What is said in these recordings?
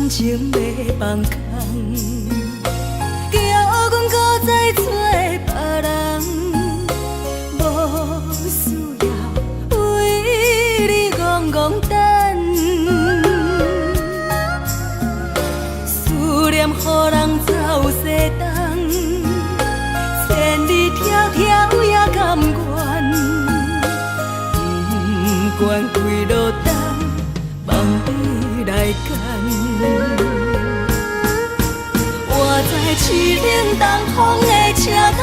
情要放空，叫阮搁再找别人，无需要为你戆戆等。思念予人走西东，千里迢迢也甘愿，不管几路灯，望你来赶。我在凄冷东风的车头，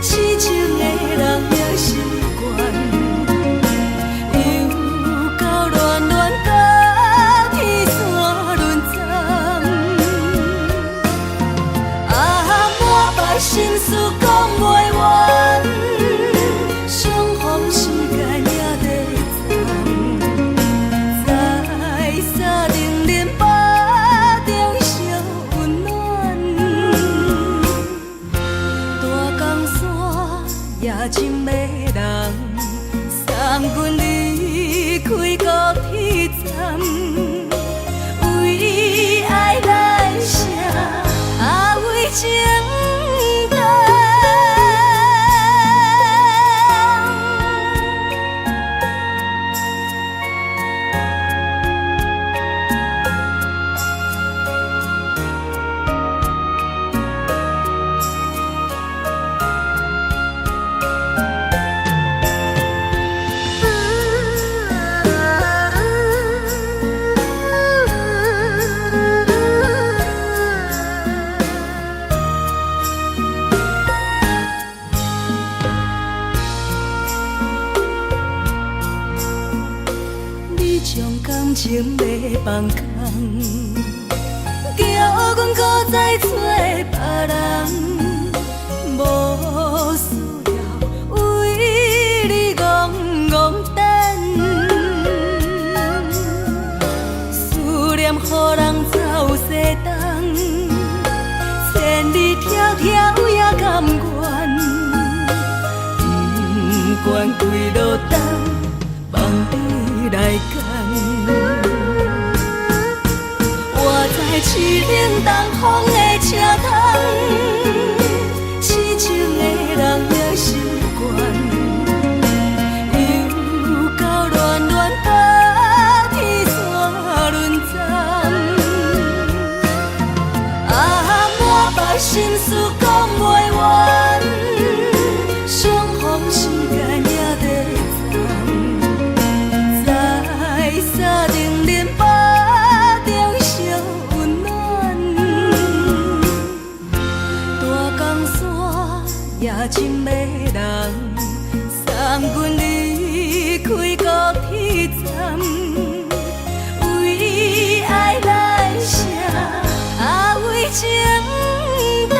痴情的人也习惯，又到恋恋甲天山论战。啊，满腹心事讲袂完，相逢时间也在藏，在沙冷冷巴中烧温暖。大江山夜深的人，送阮离开高铁站，为爱来写为情。深情要放空，叫阮搁再找别人，无需要为你戆戆等，思念予人走西东，千里迢迢也甘愿，不管几路灯，放你来干。我在痴冷东风的车窗，痴情的人也习惯，又到恋恋把天线轮转。啊，满腹心事讲袂完，相逢时间也在站，在沙定林巴中相温暖。大江山也真迷人，送阮离开高铁站，为爱来写，为情等。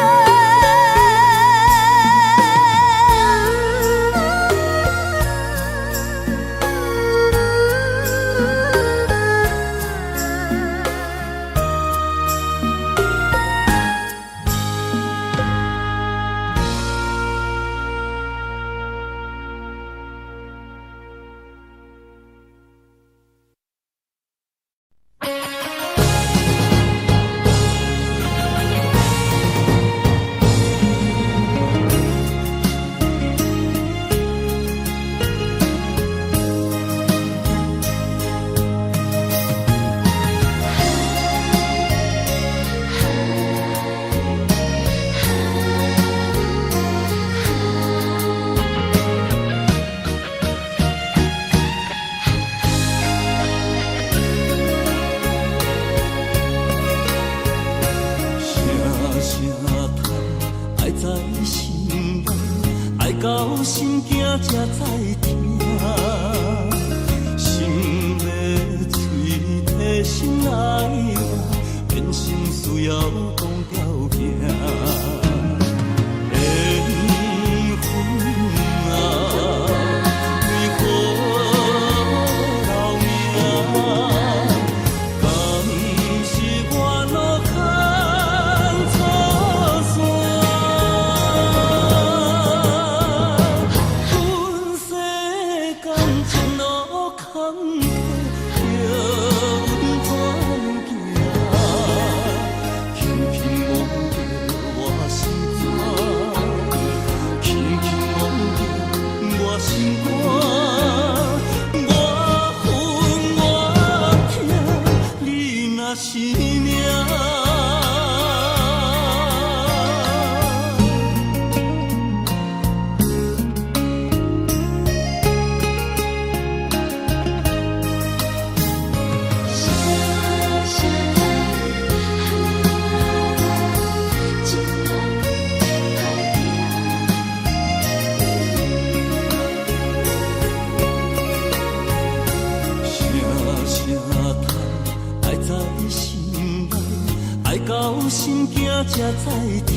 才知听，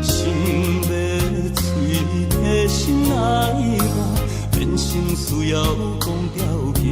心要碎的心爱我，变成需要讲条件。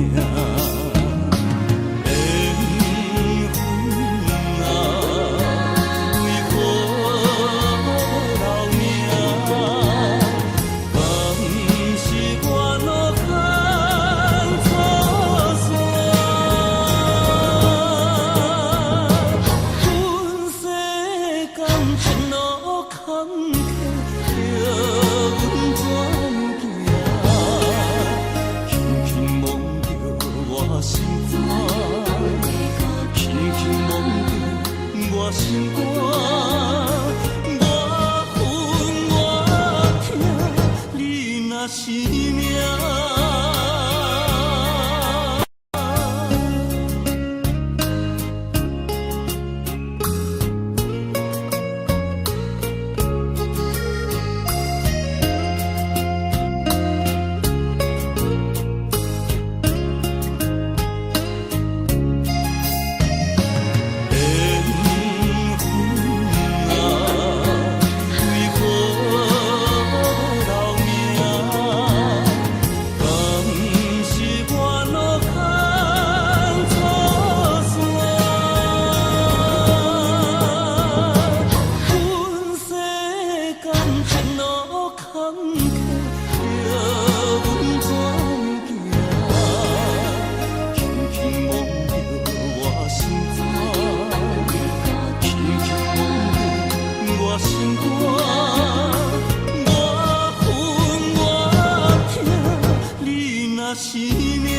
若是命。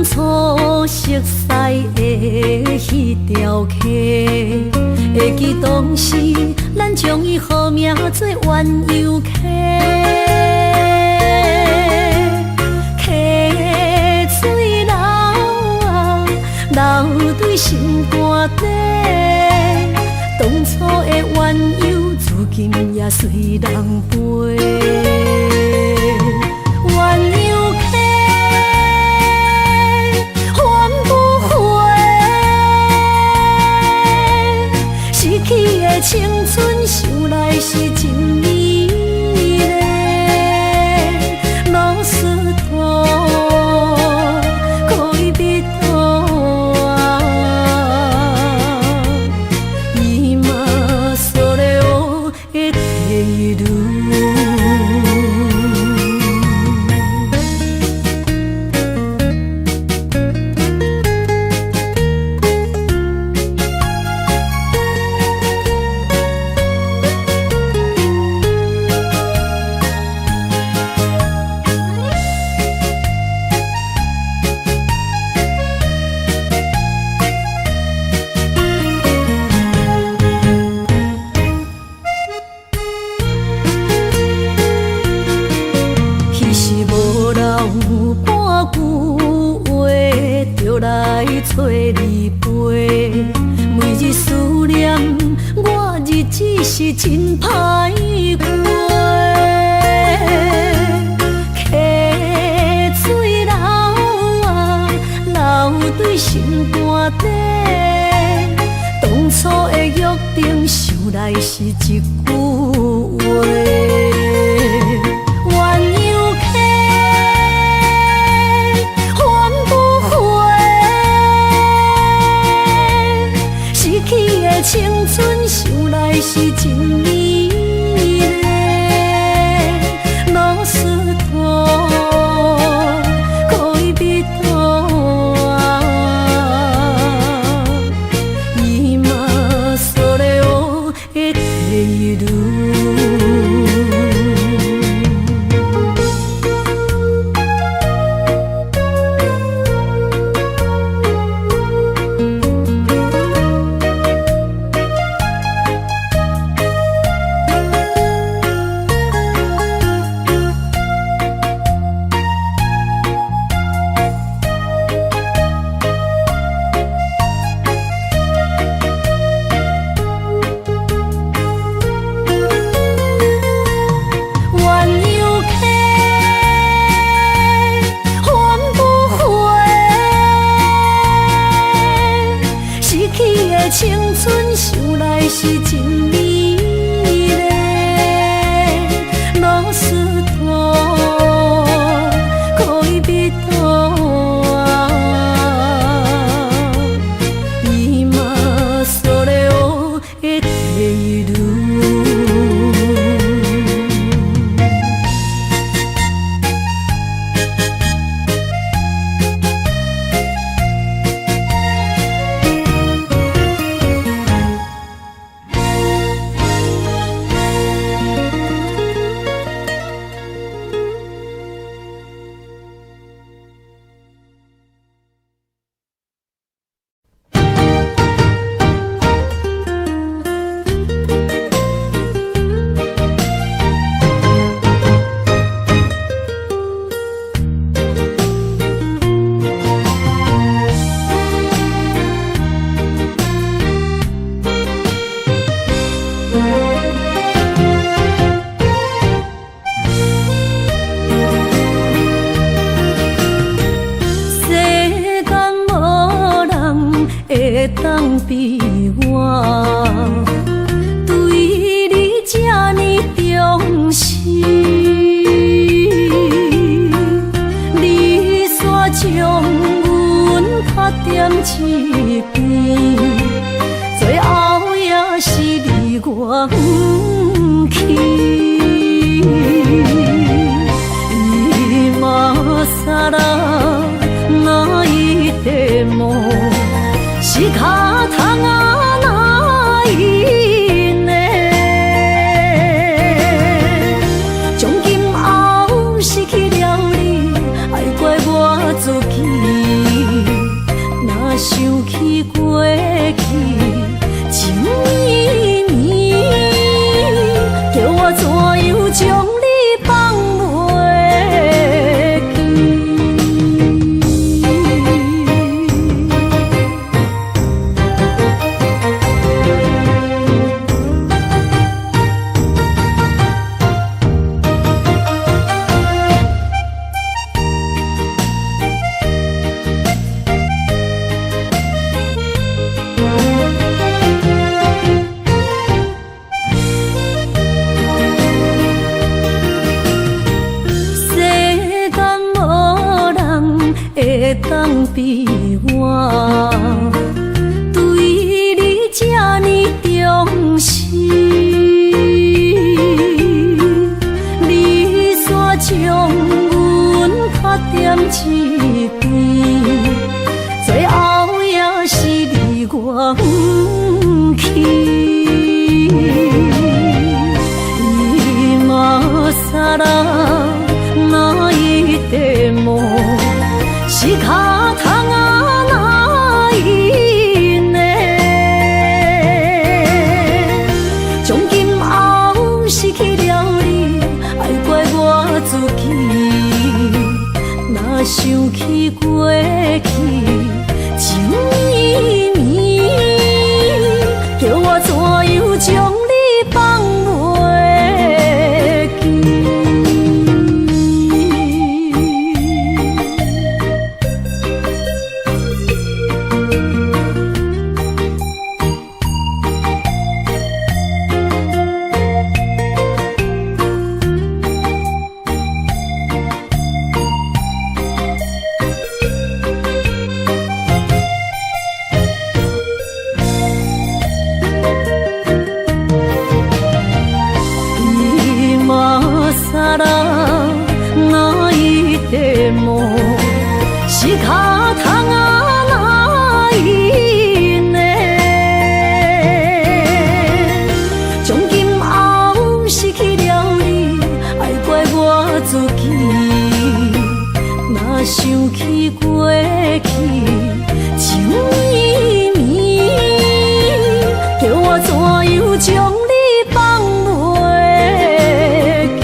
初熟悉的迄条溪，会记当时咱将伊号名做鸳鸯溪。溪水流啊，流对心肝底。当初的鸳鸯，如今也随人飞。鸳鸯溪。青春想来是真美丽，老师徒可以比途啊，伊嘛所了的地路。找你陪，每日思念，我日子是真歹过。溪水流啊，流对心肝底。当初的约定，想来是一句话。青春想来是真美丽。当比我对你这呢重视，你煞将阮拍点一边，最后也是你我不去。今ら泣いても仕方がないね。从今后失去了你，爱怪我自己。若想起过去情绵绵，叫我怎样将你放袂？当比我对你这呢重视，你煞将阮拍点一边，最后也是你我不去。今さら泣いても仕方がないね。从今后失去了你，爱怪我自己。若想起过去情绵绵，叫我怎样将你放袂记？今ら泣いても仕方がないね。从今后失去了你，爱怪我自己。若想起过去情绵绵，叫我怎样将你放袂记？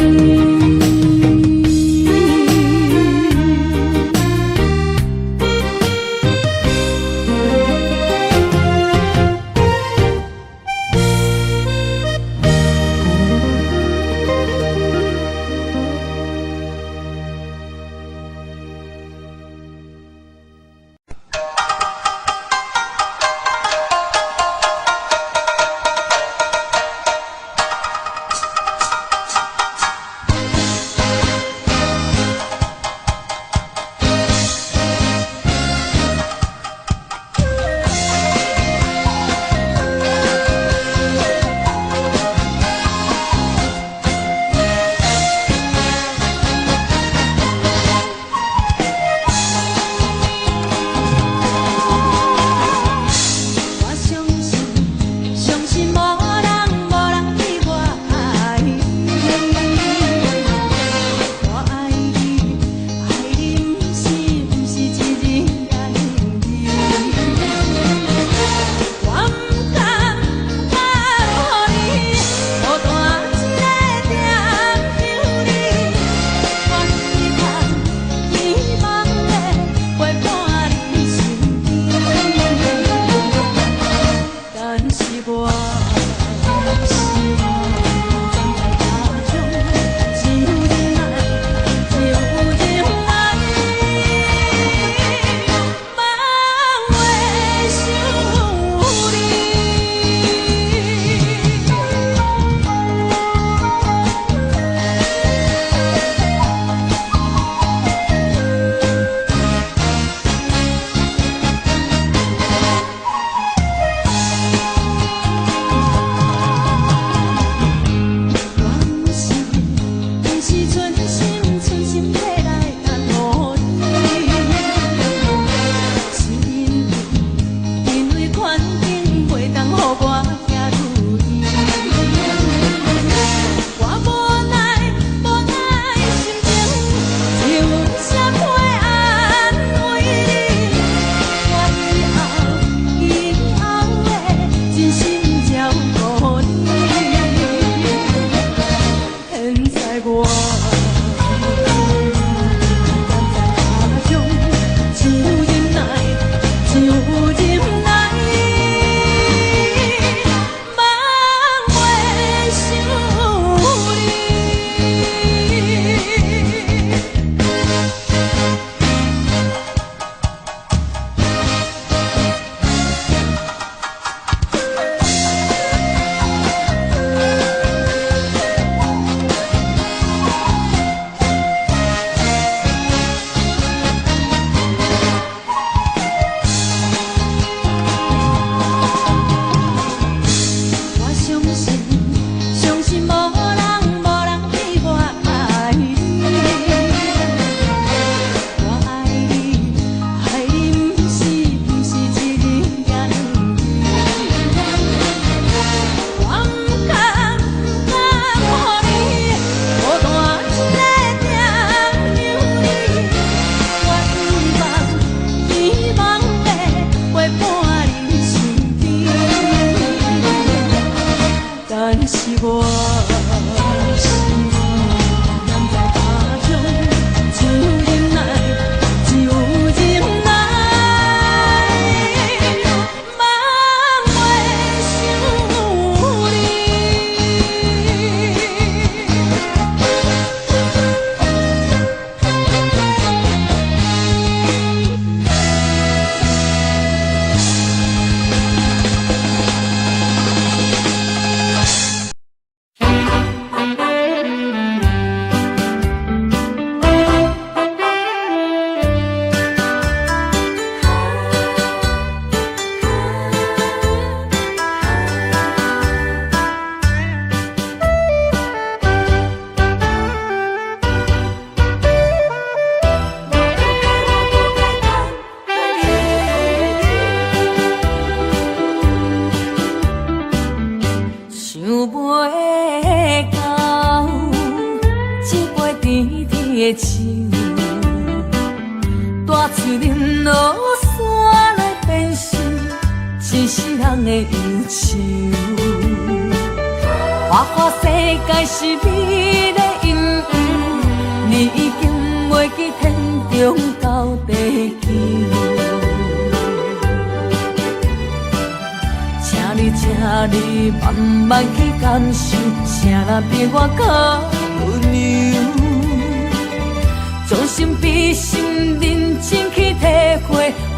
我。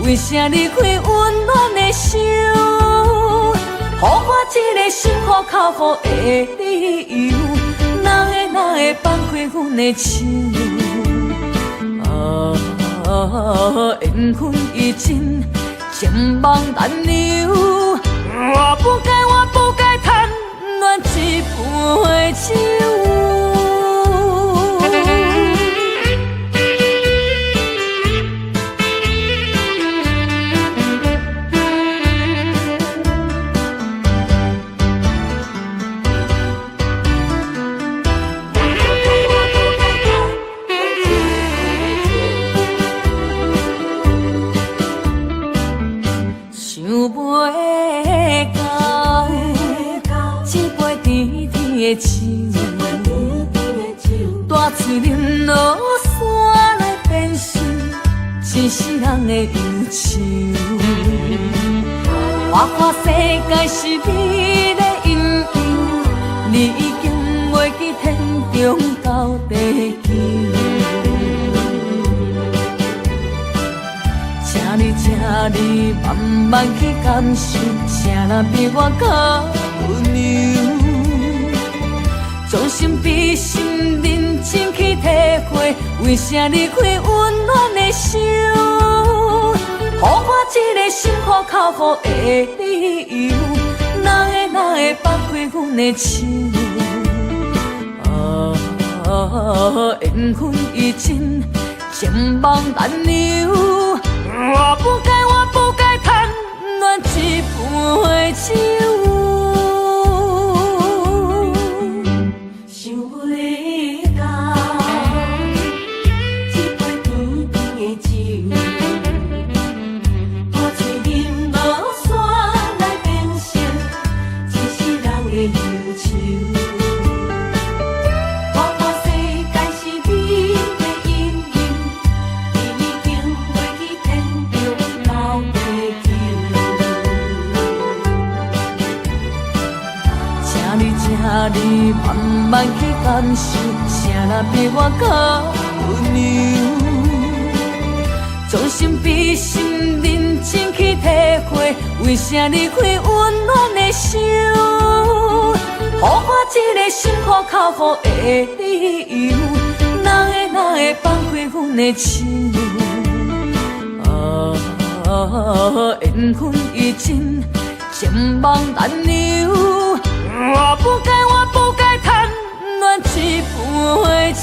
为啥离开温暖的手？予我一个心苦口苦的理由，哪会放开阮的手？缘分已尽，情梦难留。我不该贪恋一杯酒。大嘴忍落山来变成一世人的忧愁。看世界是美的阴影，你已经袂记天中到地球。请你慢慢去感受，啥人比我较温柔？将心比心，认真去体会，为啥离开温暖的手？予我一个心苦口苦的理由，哪会放开阮的手？缘分已尽，情梦难留。我不该贪恋一杯酒。世慢去感受，谁人比我较温柔？将心比心，认真去体会，为啥离开温暖的手？予我一个心苦口苦的理由，哪会放开阮的手？缘分已尽，情梦难留。我不该贪恋一杯酒。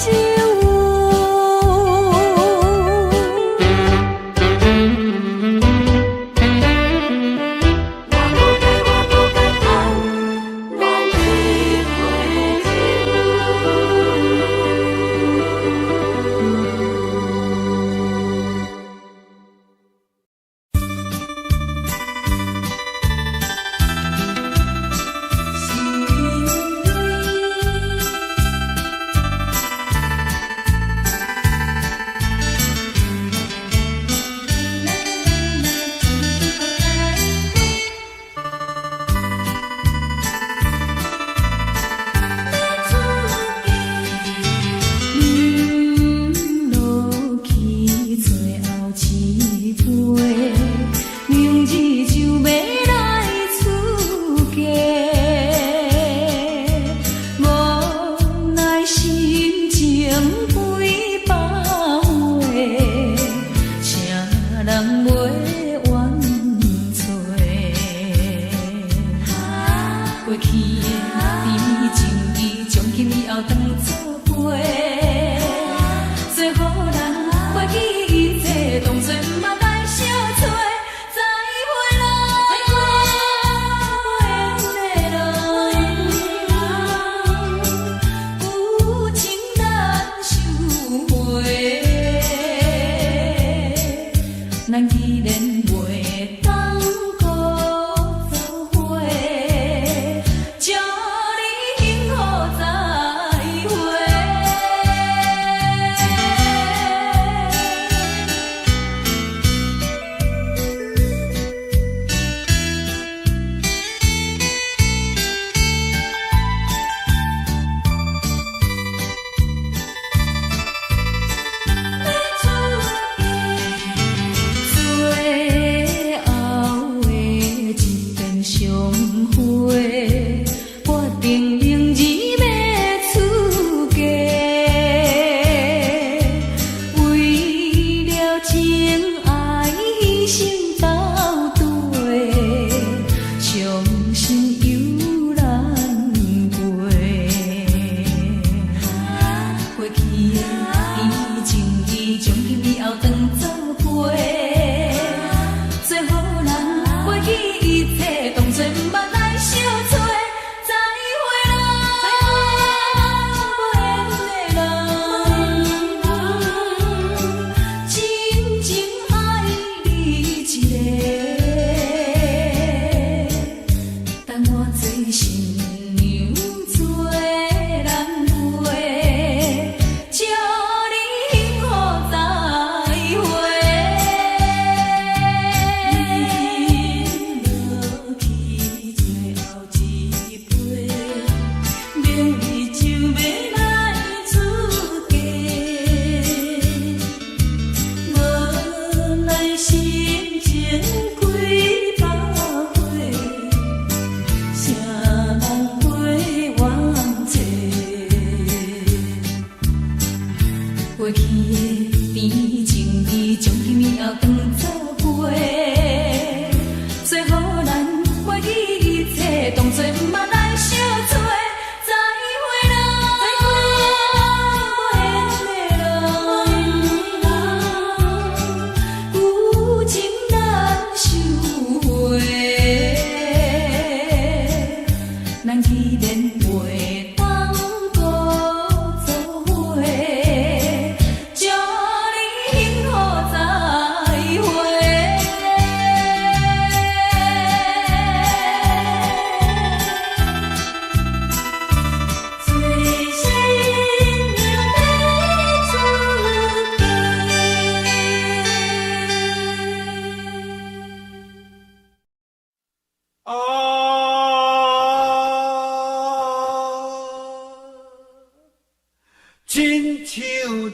亲像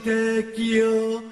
在叫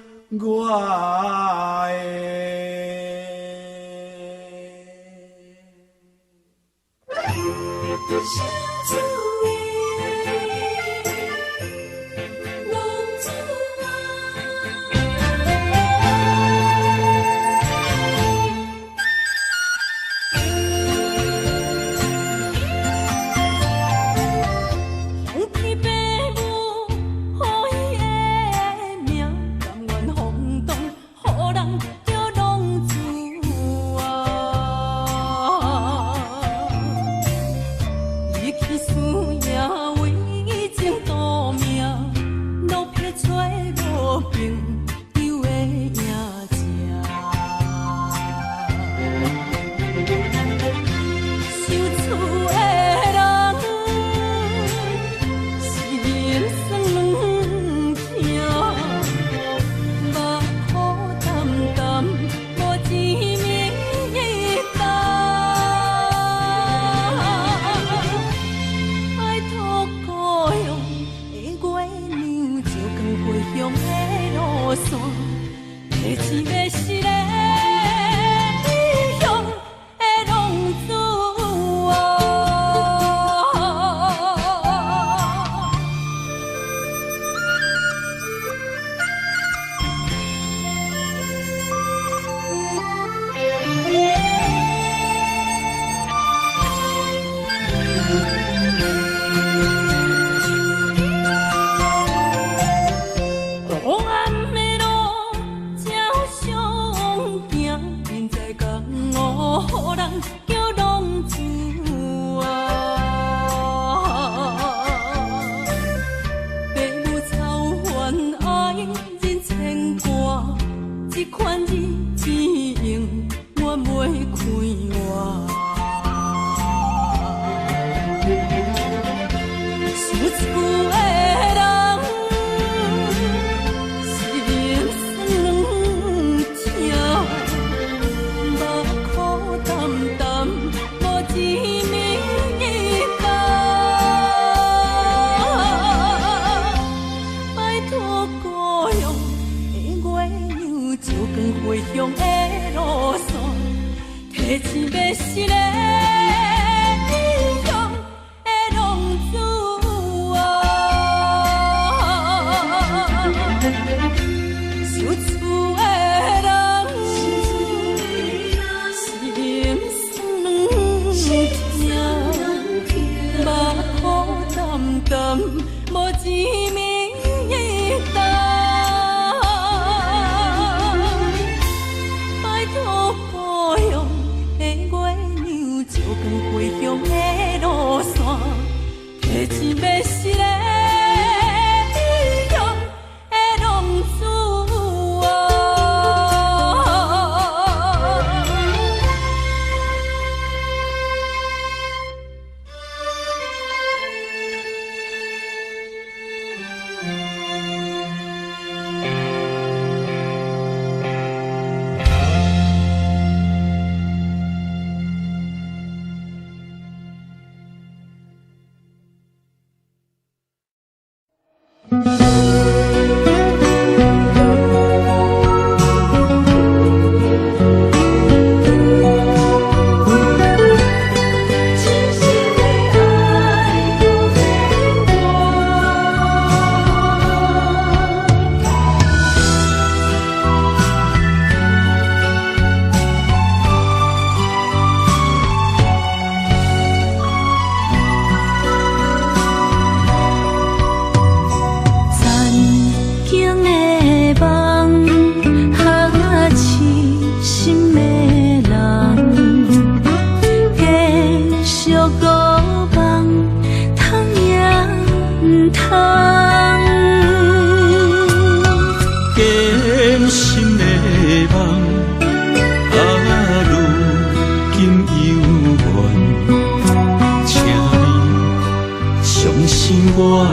我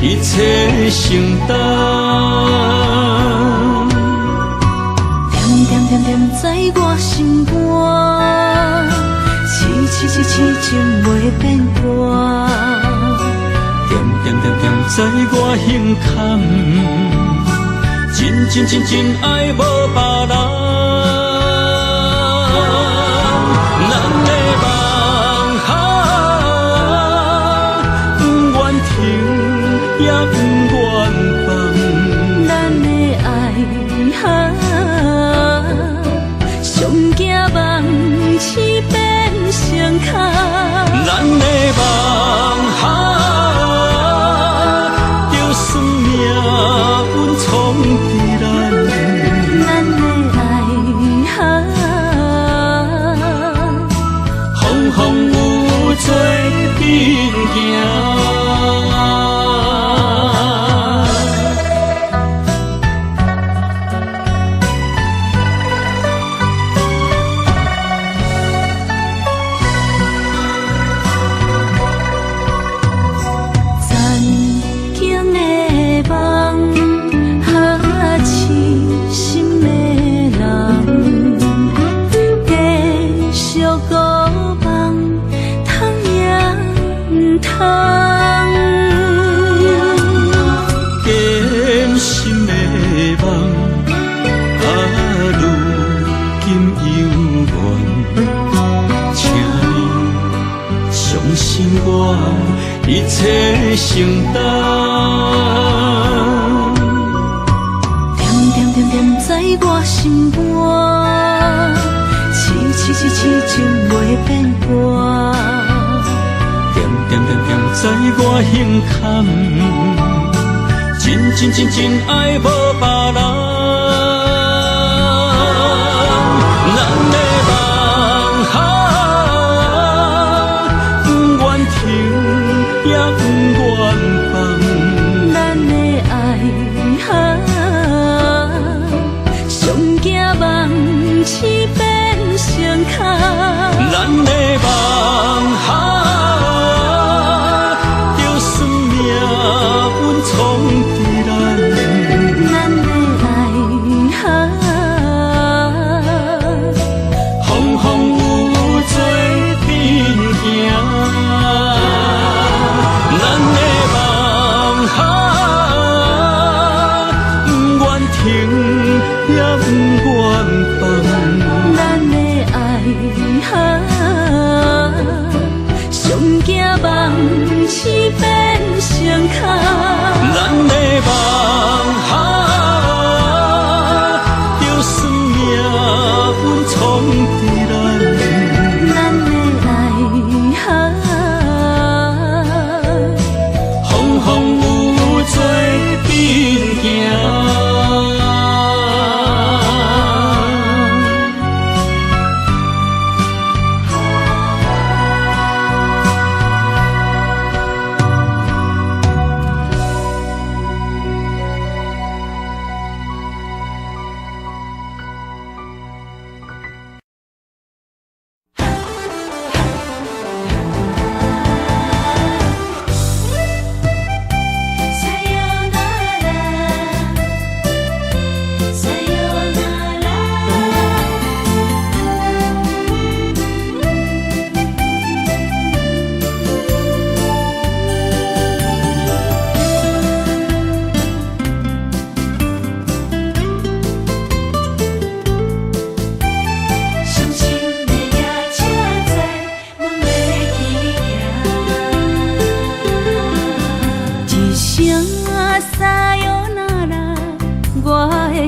一切承担，点点点点在我心肝，痴痴痴痴情袂变卦，点点点点知我胸坎，真爱无别人。咱的梦不愿停，也不愿放。咱的爱上惊梦痴变成空。咱的梦就算命运闯伫咱，咱的爱风风雨做阵行。一切承担，点在我心肝，痴情袂变卦。点在我胸坎，真爱无别人。咱的梦不愿停，也不愿放。咱的爱上惊梦痴变成空。咱的梦就算命运闯伫咱，咱的爱风风雨雨做阵行。咱的梦不愿停，也不愿放。咱的爱上惊梦痴变成空。咱的梦就算命运闯伫咱，咱的爱风风雨雨做阵行。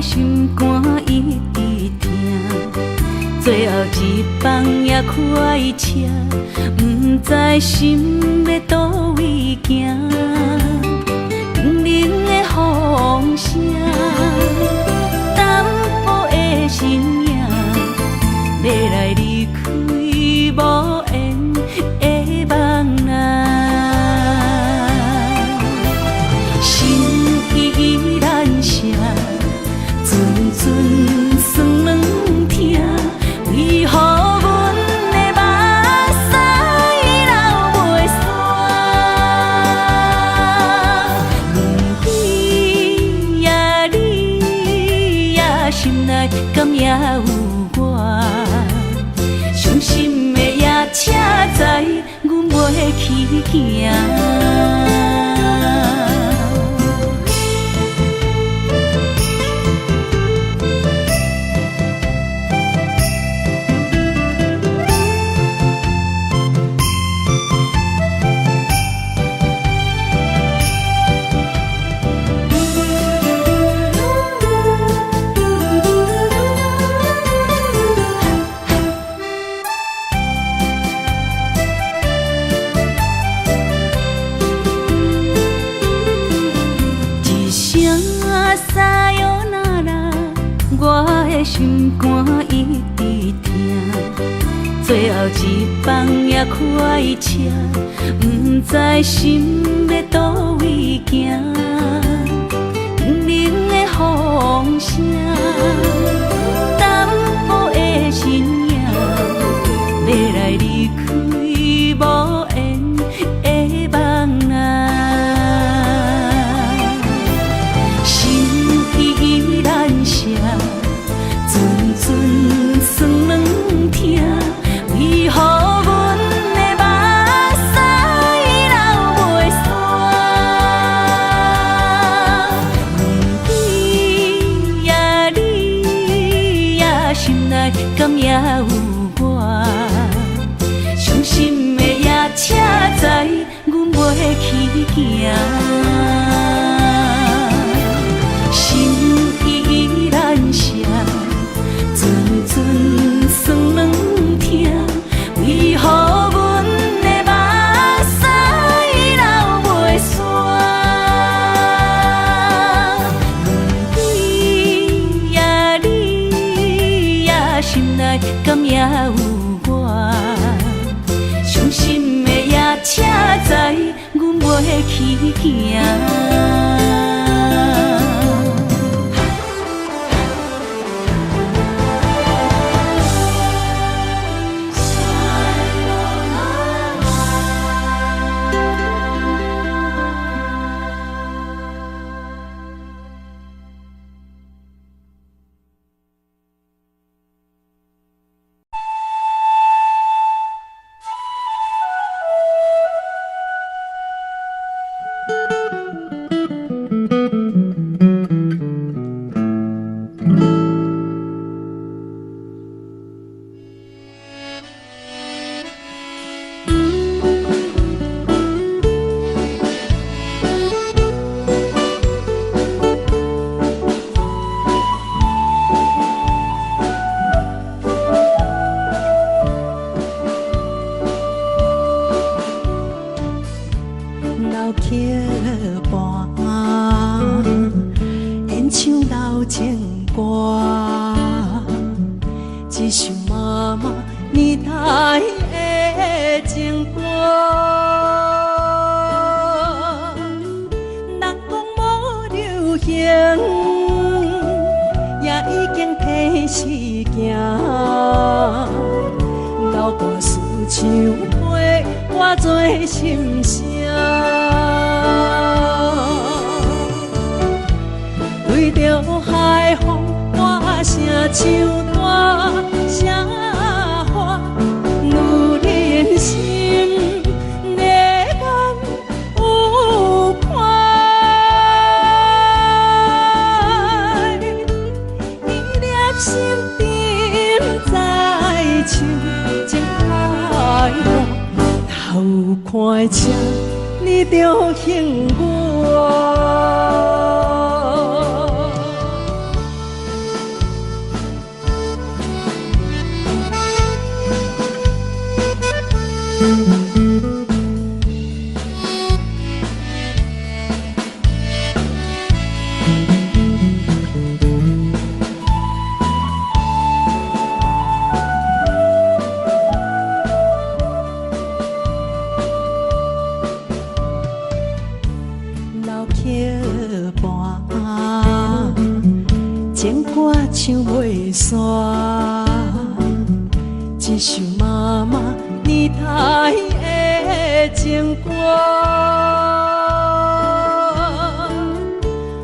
心肝一直疼，最后一放也开车，不知心要倒位行。冷冷的风声，淡薄的身影，要来离开无缘的梦啊，心依然声。阵酸软疼，为何阮的目屎流袂煞？问你呀，你呀，心内敢也有我？伤心的夜车载，阮袂去行。撒哟那拉，我的心肝一直疼。最后一棒也开车，不知心要倒位行。冷冷的风声，淡薄的身影，要来离开无缘的梦啊。心依然舍，阵阵酸软疼。为何阮的目屎流袂煞？问你呀，心内敢也有我？伤心的夜车载，阮袂去行。心依然舍，阵阵酸软疼。为何阮的目屎流袂煞？问你呀，心内敢也有我？伤心的夜车载，阮袂去行。看车，你着幸我。情歌唱袂煞，一首妈妈年代的情歌，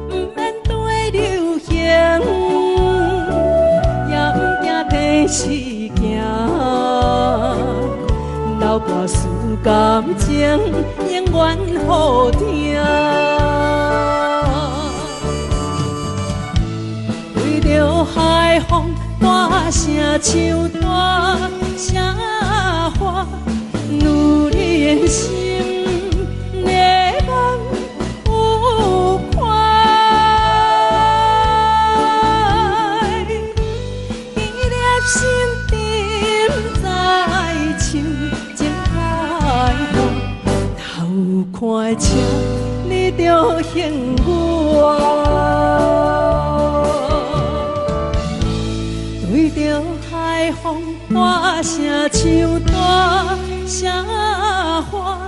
不免对流行，也不惊天时行，流跋思感情永远好听。着海风大声唱大声话，女人心的梦有快，伊粒心沉在唱情海风，头看车你着幸我。声像大声花，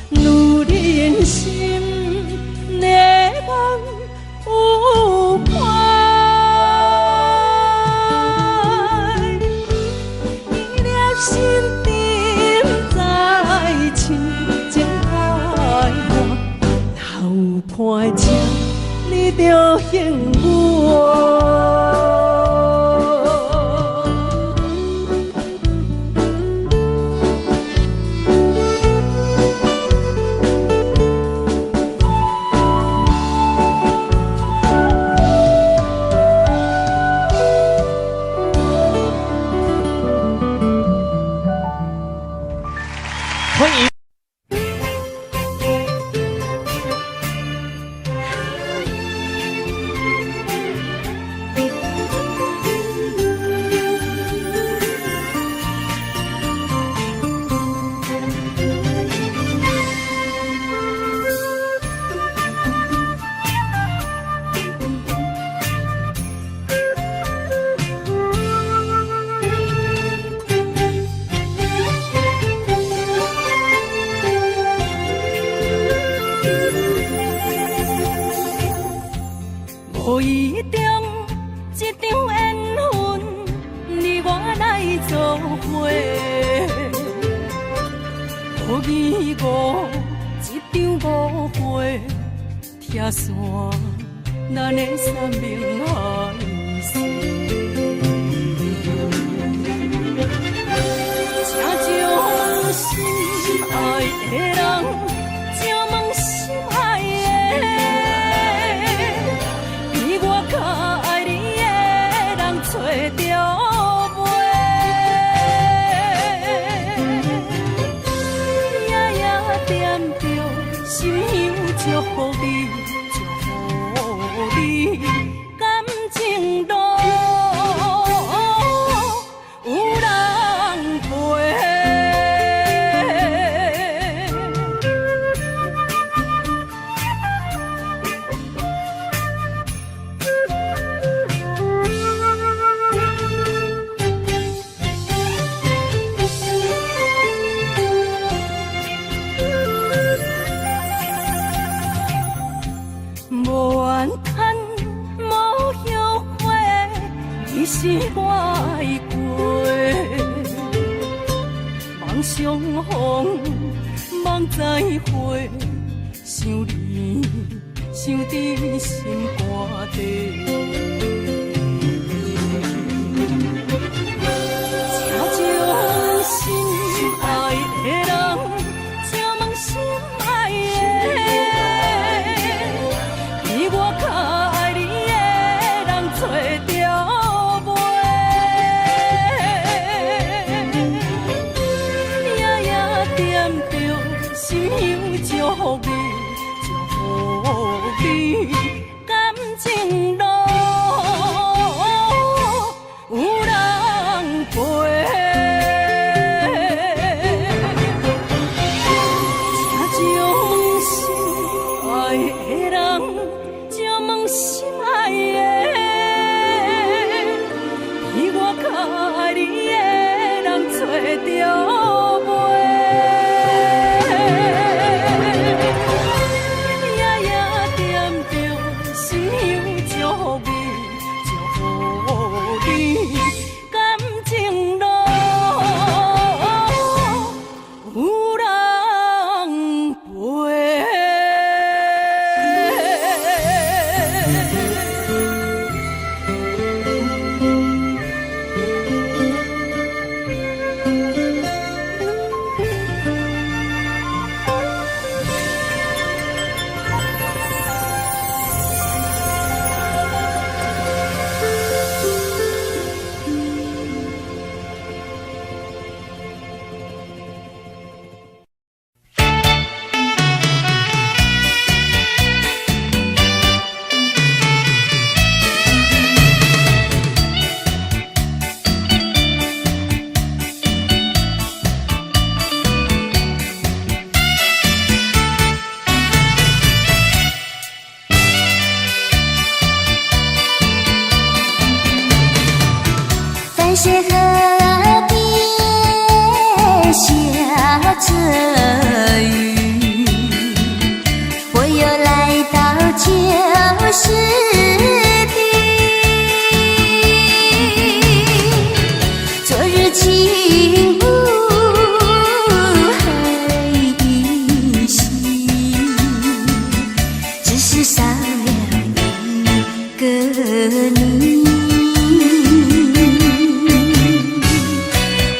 女人心热望有快，依恋心沉在情情爱换，留伴情，你着幸我。欢迎。无意中一场缘分，你我来作伙；无意误一场误会，拆散咱的三明海誓。请将心爱的人，请问心爱的。较爱你的人找着袂，夜夜惦着心香祝福你，祝福你感情路有人陪。无怨叹，无后悔，你是我的过。梦相逢，梦再会，想你，想伫心肝底。请将心爱的人，请问心爱的。我较爱你的人找着袂，夜夜惦着心香祝福你，祝福你感情路有人陪。请将心爱的人。心爱的，比我较爱你的人找着袂，夜夜惦着心香祝福你，祝福你感情路有人陪。是河边雨，我又来到旧时地。昨日情物还依稀，只是少了一个你。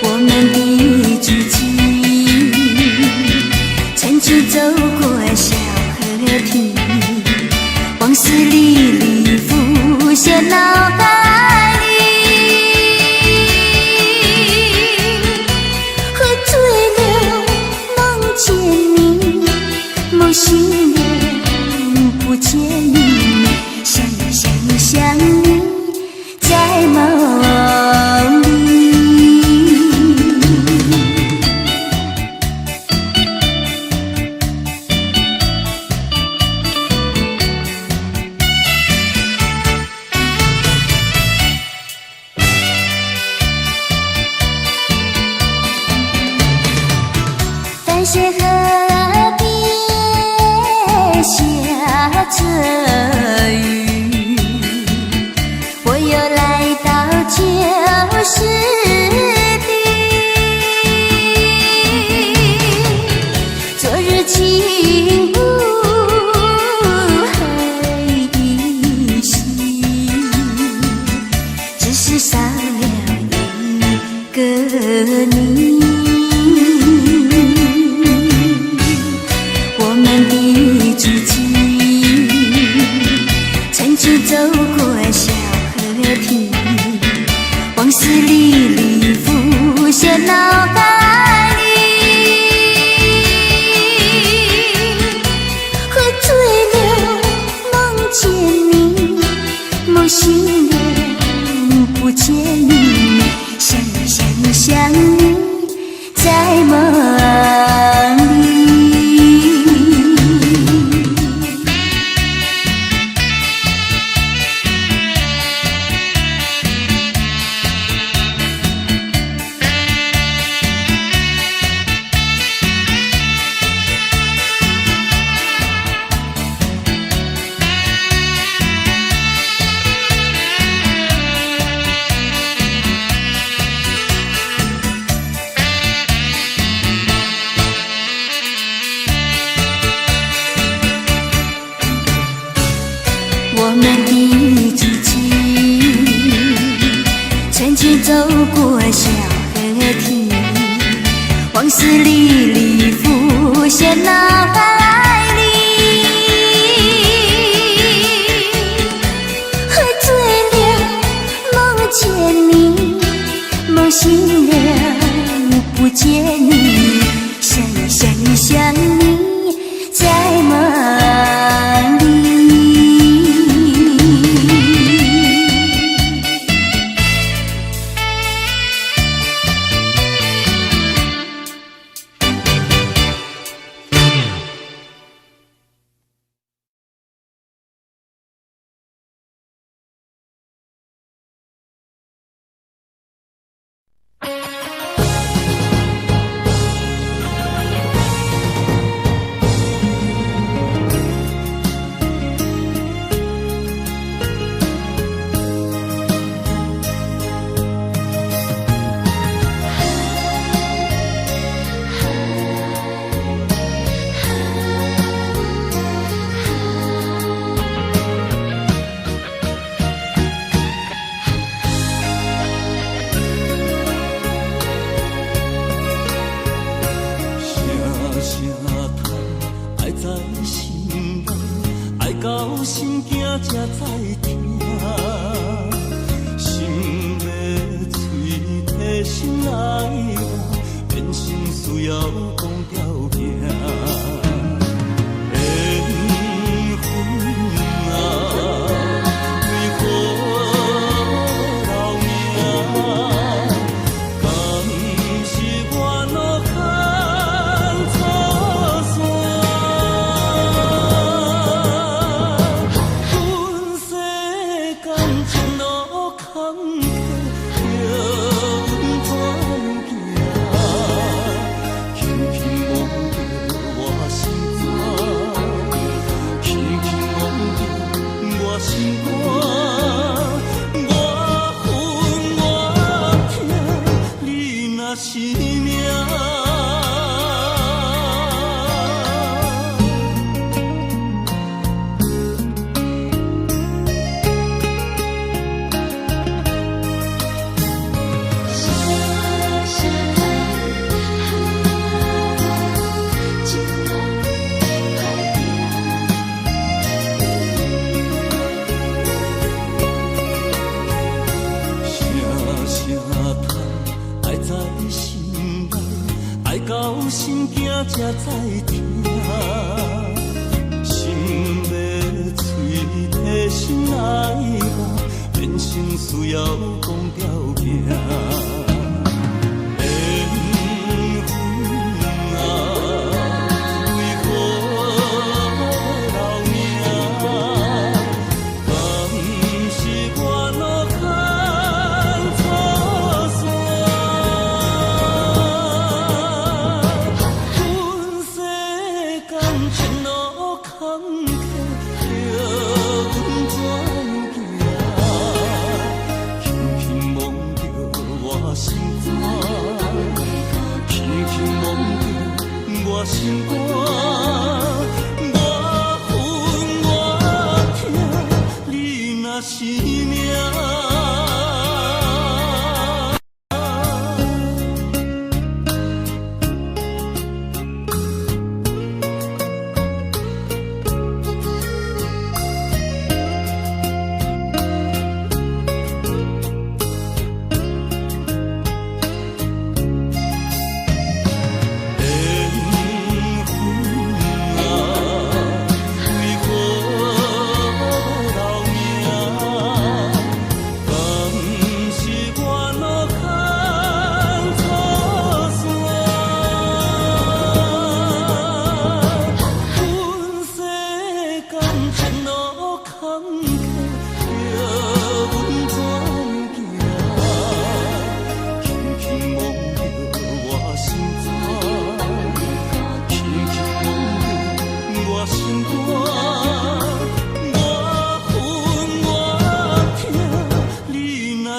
我们的足迹曾经走过小河堤，往事历历浮现脑海里。喝醉了梦见你，梦醒了不见你，想你在梦里。淡水河边下着雨，我又来到旧时地。昨日情物还依稀，只是少了一个你。我们的足迹曾经走过小河堤，往事历历浮现脑海里。喝醉了梦见你，梦醒了不见你，想你在梦里。我们的足迹曾经走过小河堤，往事历历浮现脑海里。喝醉了梦见你，梦醒了不见你，想你在梦里。到心惊才知听，心要嘴提心来话，变心需要讲条件。缘分啊，为何留名？敢是我路牵错线？阮世间前路坎坷，叫阮怎行？轻轻是命。到心惊才知听，心要嘴替心来吧，变成需要讲条件。缘分啊，为何留命？敢是我路坎错线？前路坎坷，叫阮怎样行？轻轻摸着我心肝，轻轻摸着我心肝，我恨我痛，你若是命。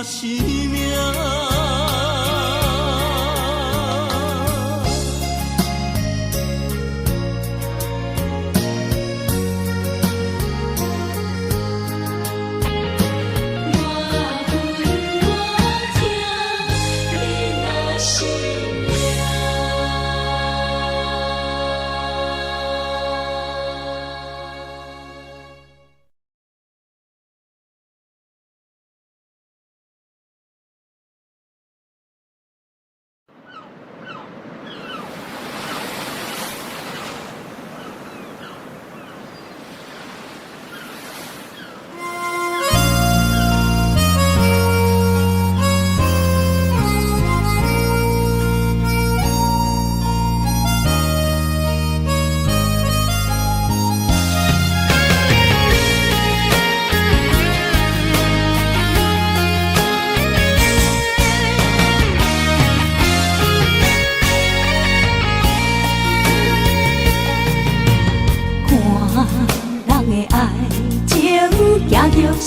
是命。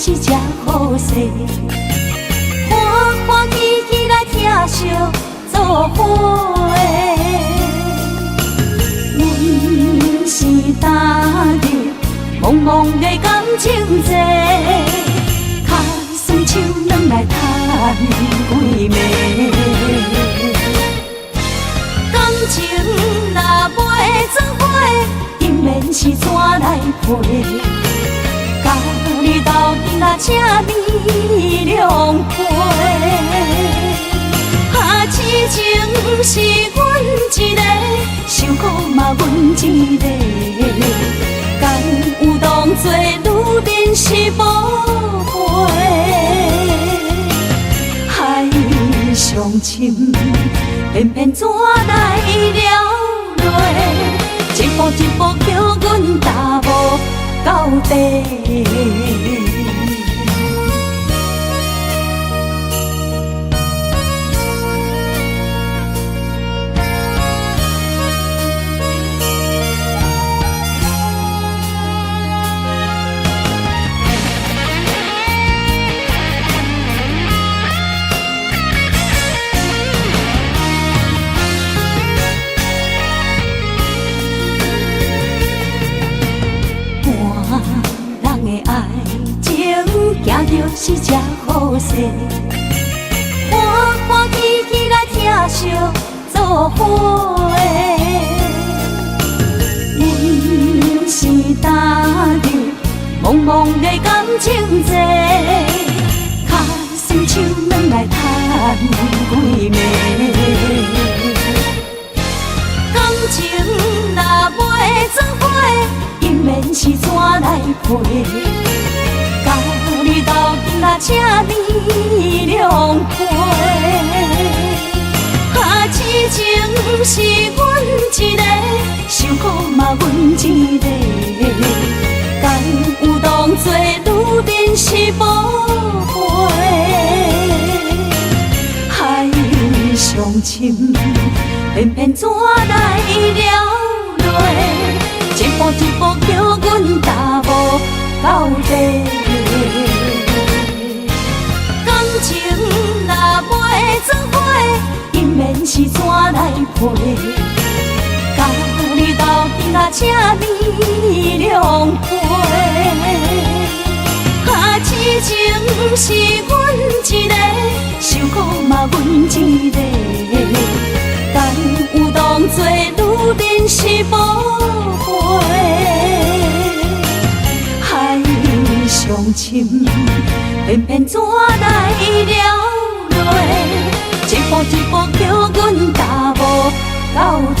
是这好势，欢欢喜喜来听惜做伙的。阮是踏入茫茫的感情街，脚酸手软来叹几暝。感情若袂做伙，永远是怎来陪？甲你斗阵啊，这美良陪。啊，痴情是阮一个，受苦嘛阮一个。敢有当作女人是无陪？海上深，偏偏怎来了落？一步一步叫阮踏无到底。就是这好势，欢欢喜喜来疼惜做伙。阮是担着茫茫的感情债，卡酸手软来叹几暝。感情若袂做伙，因免是怎来陪？甲你斗阵啊，请你谅解。啊，痴情是阮一个，受苦嘛阮一个。敢有当作女人是无悔？海上深，偏偏怎来了落？一步一步叫阮踏无到底。感情若袂做伙，因免是怎来陪？甲你斗阵啊，请你谅解。啊，痴情是阮一个，受苦嘛阮一个。敢有当作女人是无悔？海上深，偏偏怎来了落？一步一步叫阮踏无到底。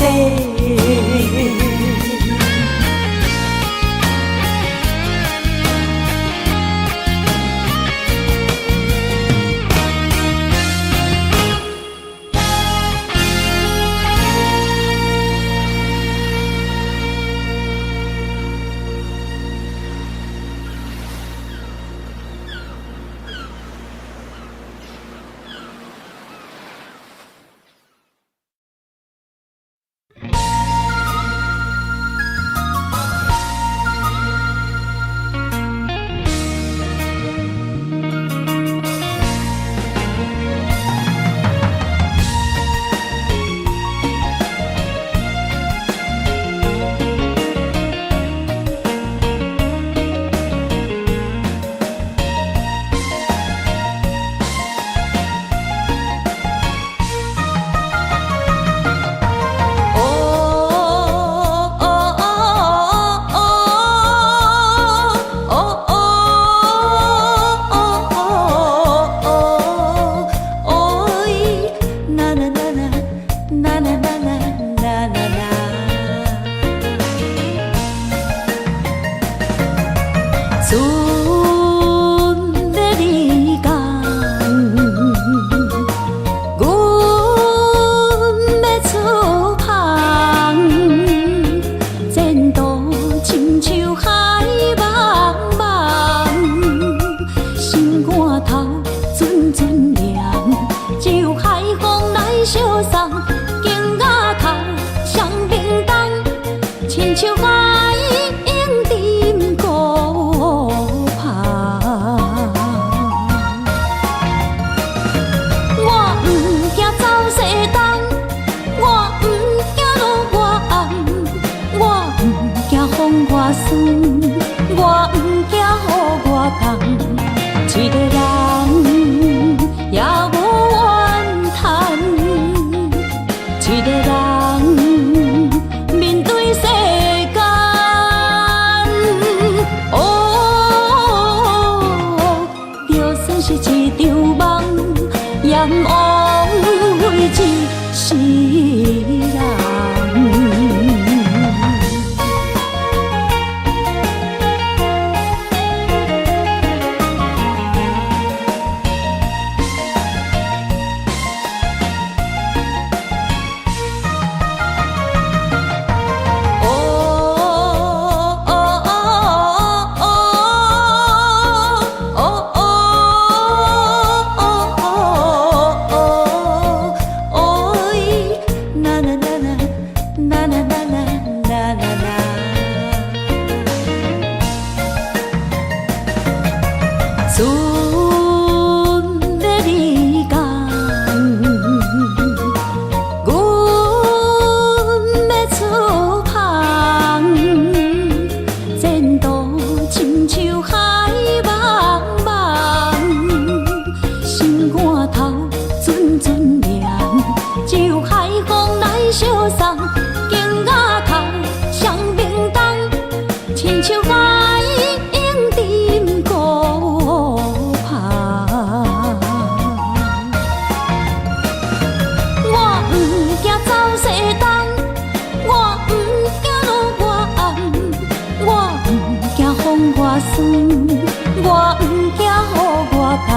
同，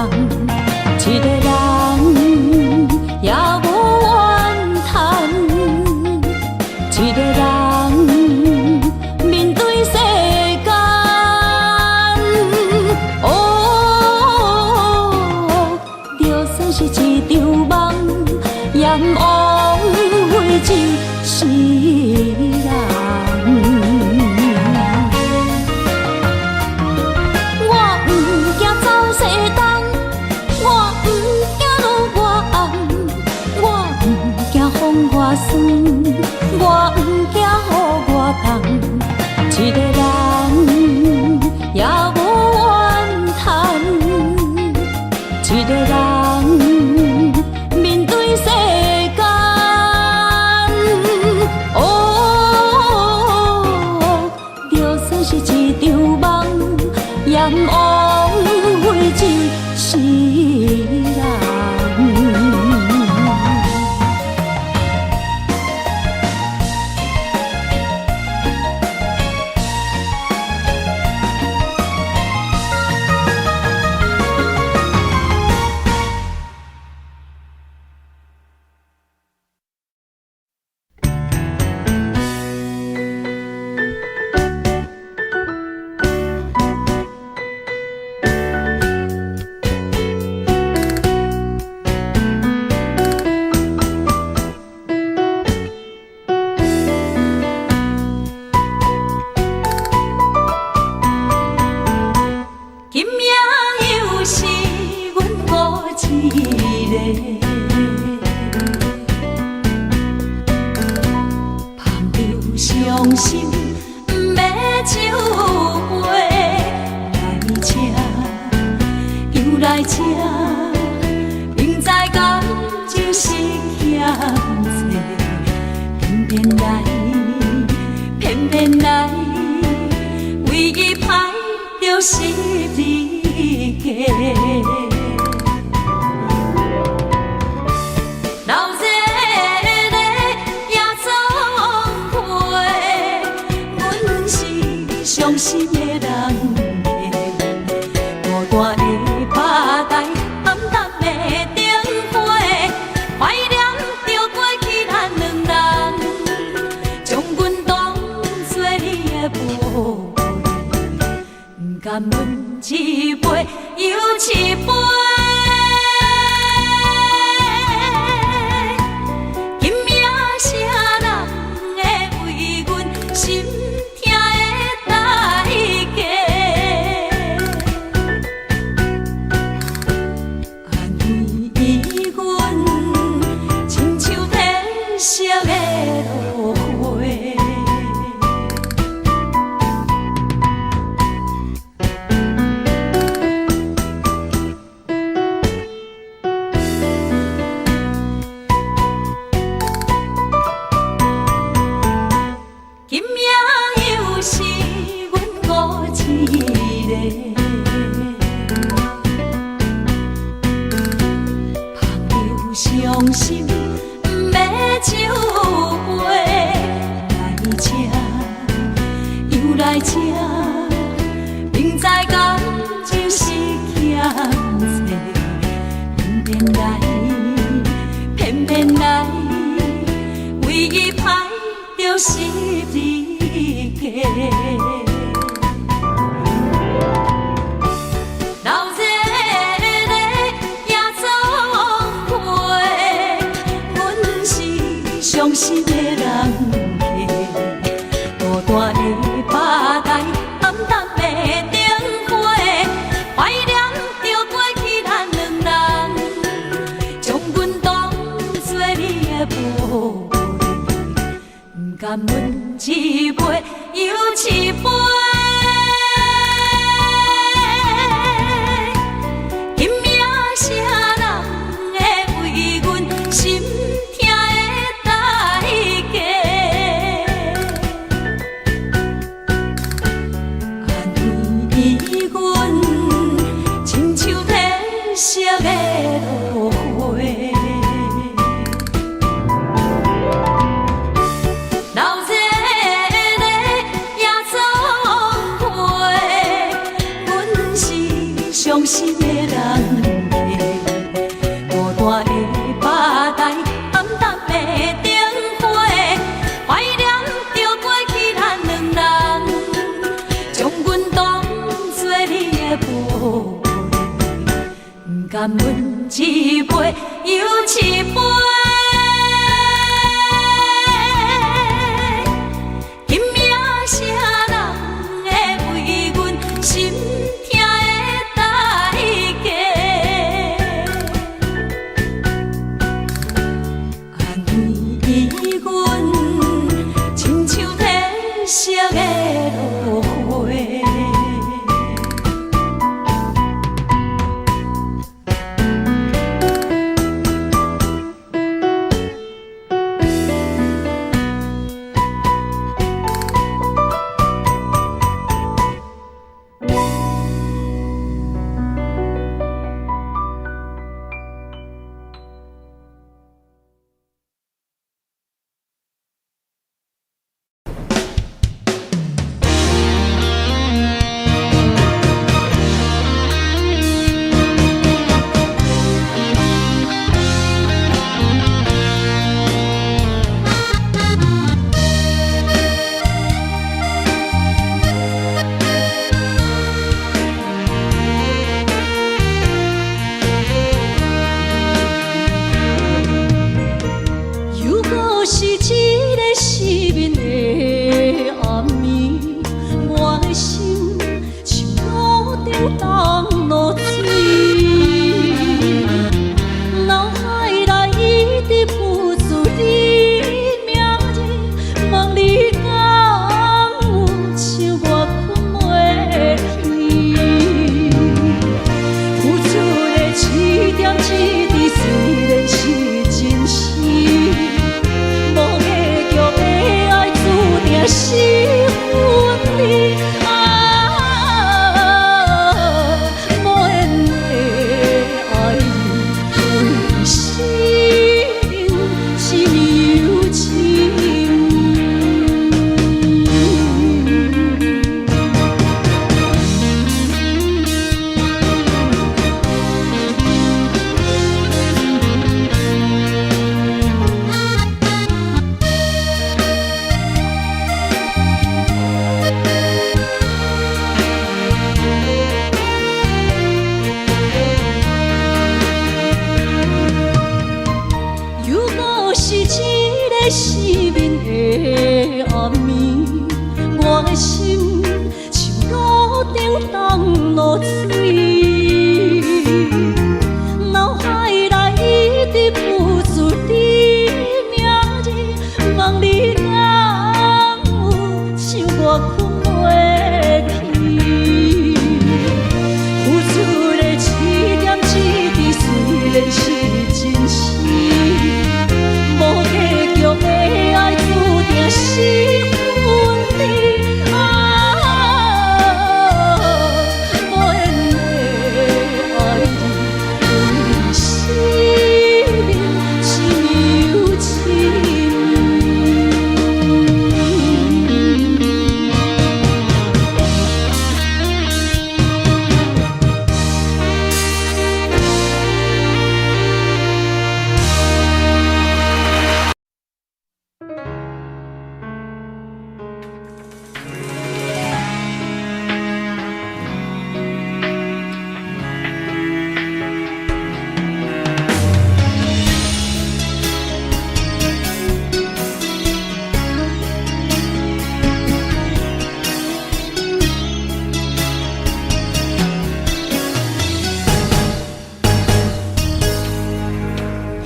一个人也无怨叹，一个人面对世间。哦，就算是一场梦，阎王会就是人。我不惊予我痛，一个人也无怨叹，一个人面对世间。哦，就算是一场梦，阎王会就是人。伤心不要酒杯来吃，又来吃，明知感情是欠债，偏偏来，偏偏来，为伊歹着是你家。伤心的人孤单的拍台，暗淡的灯花，怀念着过去咱两人，将阮当作你的宝贝，不甘阮一杯又一杯。今夜啥人会为阮心？伤心不要酒杯来吃，又来吃，明知感情是欠债，偏偏来，偏偏来，为伊歹着是你家。伤心的人孤单的拍台，暗淡的灯花，怀念着过去咱两人，将阮当作你的宝贝，不甘阮一杯又一杯。今夜啥人会为阮心？色的落花，流热的夜总会，阮是伤心心的人嘞，孤单的巴台，暗淡的灯花，怀念着过去咱两人，将阮当作你的宝贝，不甘阮一杯又一杯。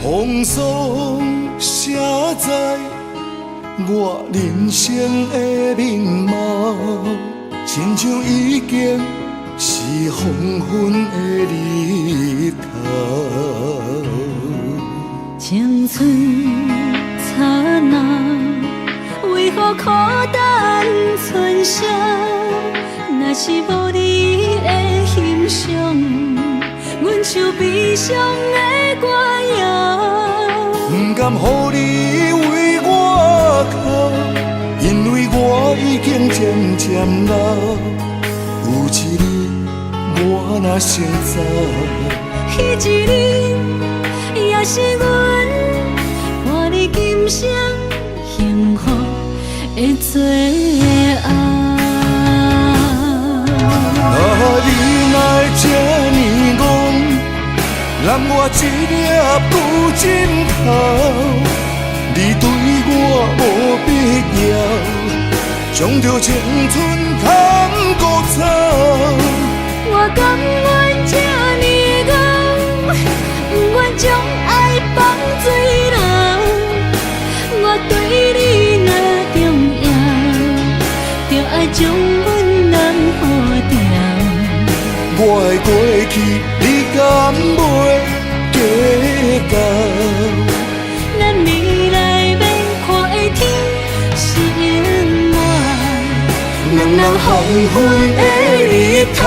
风霜写在我人生的面貌，亲像已经是黄昏的日头。青春刹那，为何孤单存剩？若是无你的欣赏，阮像悲伤的歌谣。不甘予你为我哭，因为我已经渐渐老。有一日我我若成早。彼一日，也是阮伴你今生幸福的最后。你哪会这呢戆，揽我一粒旧枕头？你对我无必要，将着青春通孤走。我甘愿这呢戆，不愿将爱放水流。我对你若重要，就爱将阮人付掉。我的过去，你敢袂计较？咱未来免看的天是永远，两人黄昏的日头。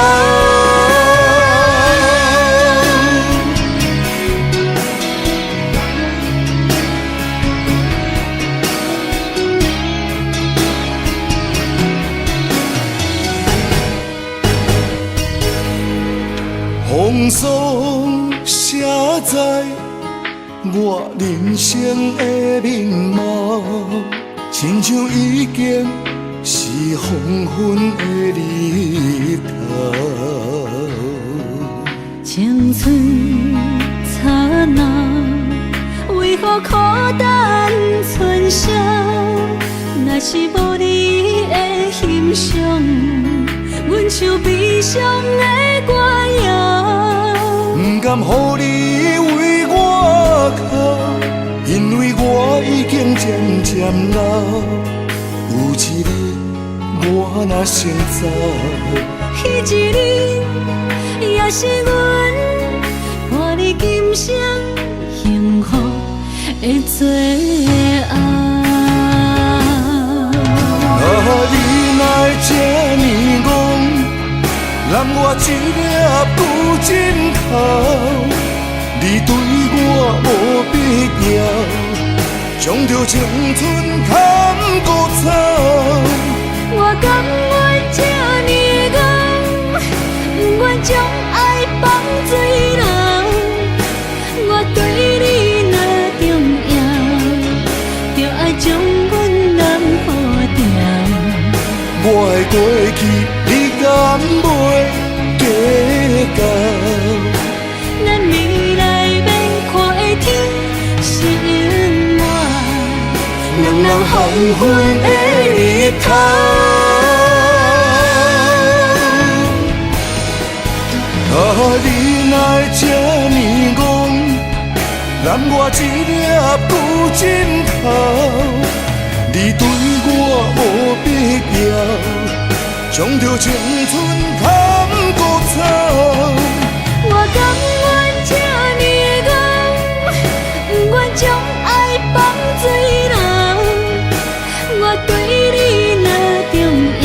风霜写在我人生的面貌，亲像已经是黄昏的日头。青春刹那，为何孤单春宵？若是无你的欣赏，阮像悲伤的歌谣。不甘予你为我哭，因为我已经渐渐老。有一日我若成早，彼一日，也是阮伴你今生幸福的最后。你哪会这呢戆，揽我一粒旧枕头？你对我无必要，将着青春通孤走。我甘愿这呢戆，不愿将爱放水流。我对你若重要，就爱将阮人付掉。我的过去，你敢袂计较？咱未来免看的天是永远，两人黄昏的日头。你哪会这呢戆，揽我一粒旧枕头？你对我无必要，将着青春通孤走。我甘愿这呢戆，不愿将爱放水流。我对你若重要，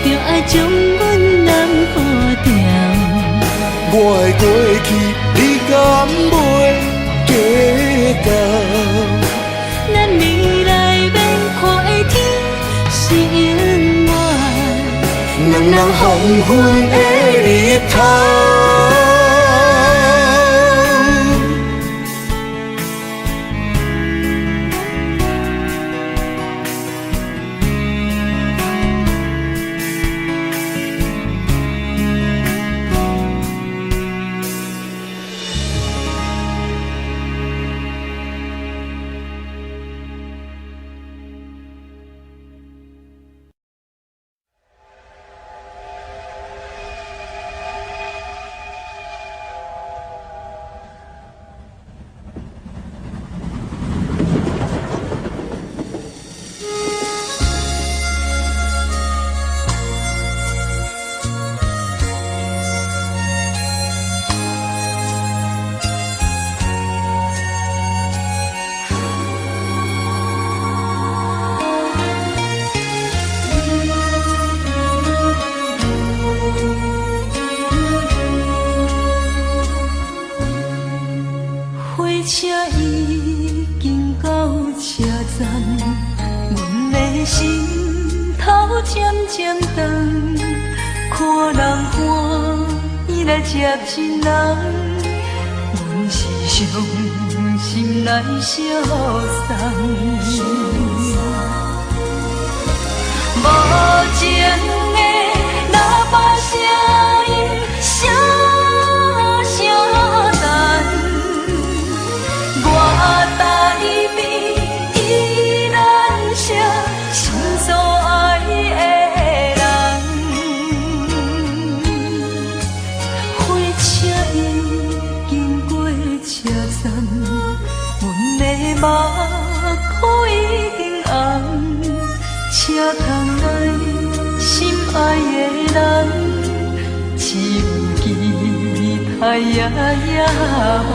就爱将阮人付掉。我的过去，你敢袂计较？咱未来免看的天是永远，两人黄昏的日头。心头渐渐长，看人欢来接亲人，阮是伤心来相送。无情的喇叭声音，声声等，我台边依然写心所爱的人。火车已经过车站，阮的目眶已经红。车窗内心爱的人，只有期待夜夜梦。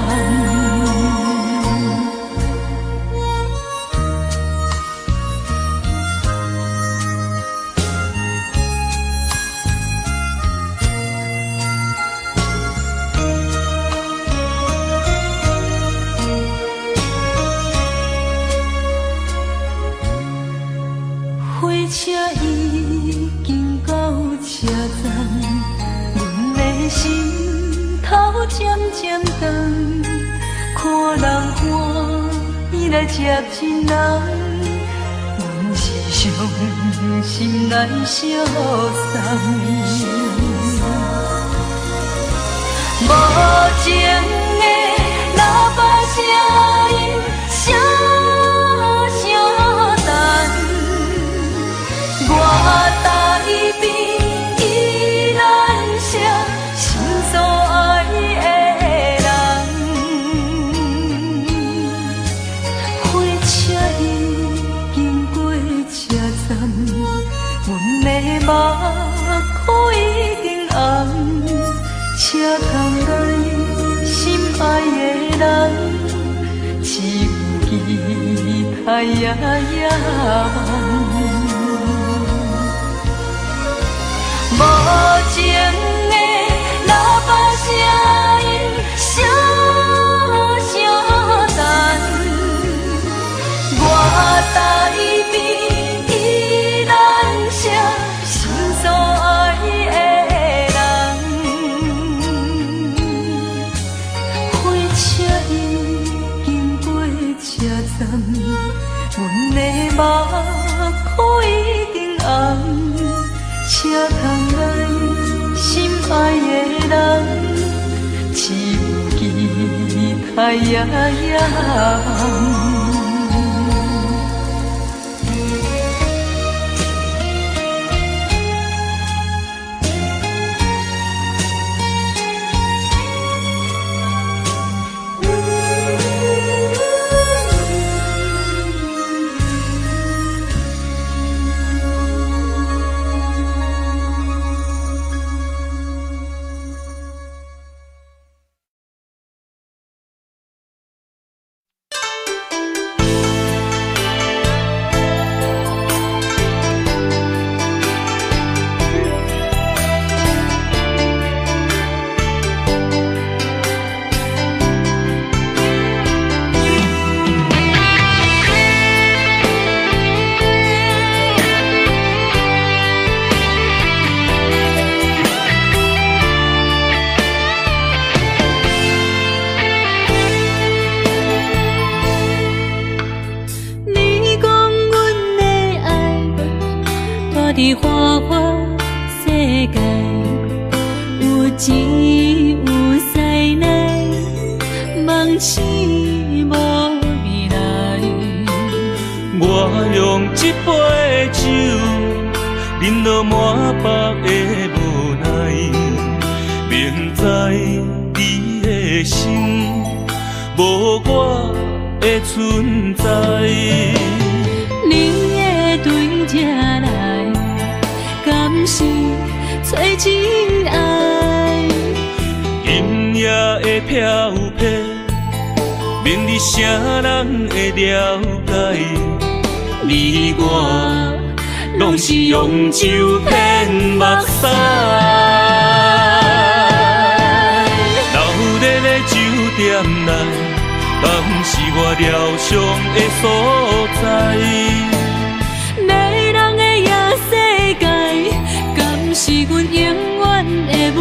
火车已经到车站，阮的心头渐渐长，看人欢喜来接亲人，阮是伤心来相送。无情的喇叭声音，声声等。我台边依然写心所爱的人，火车已经过车站，阮的目眶已经红，车窗内心爱的人，只有期待夜夜梦。无情的喇叭声音，声声等，我台边依然写心所爱的人。火车已经过车站，阮的目眶已经红。车窗内心爱的人，只有期待夜夜梦。伫花花世界，有钱有势来，梦醒无未来。我用一杯酒，饮落满腹的无奈，明知你的心无我的存在。你的对这来，敢是找真爱？音乐的飘飘，明日啥人会了解？你我拢是用酒骗目屎，流热的酒店内，敢是我疗伤的所在？迷人的夜世界，敢是阮永远的舞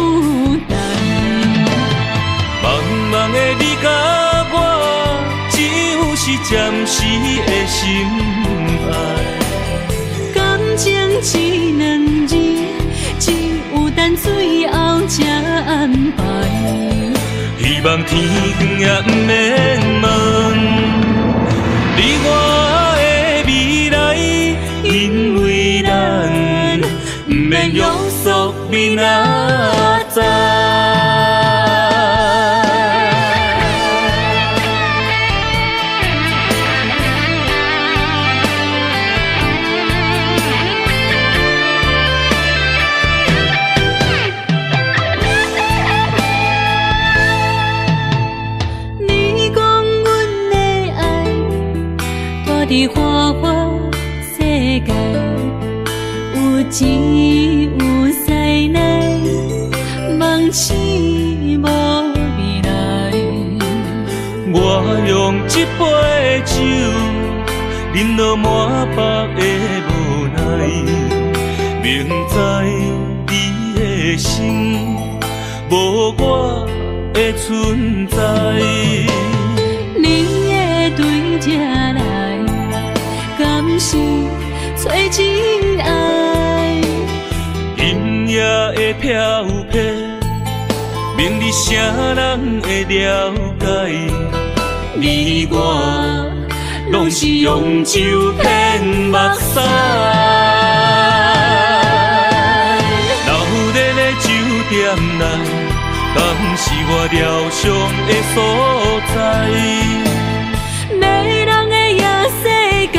台？是暂时的心爱。感情一两字，只有等最后才安排。希望天光也不免问你我的未来，因为咱不免约束明仔载。伫花花世界，有钱有势来，梦醒无未来。我用一杯酒，饮落满腹的无奈，明知你的心无我的存在。你的对这来，敢是找真爱？音乐的飘撇，明日谁人会了解？你我拢是用酒骗目屎，留在的酒店内，敢是我疗伤的所在？迷人的夜世界，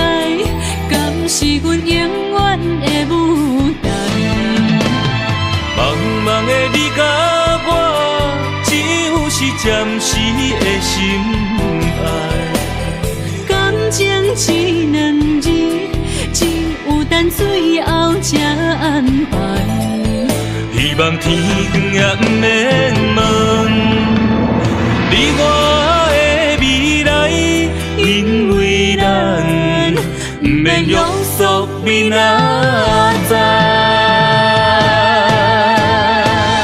敢是阮永远的舞台？茫茫的你甲我，只有是暂时的心爱。感情一两字，只有等最后才安排。希望天光也不免问你我的未来，因为咱不免约束明仔载。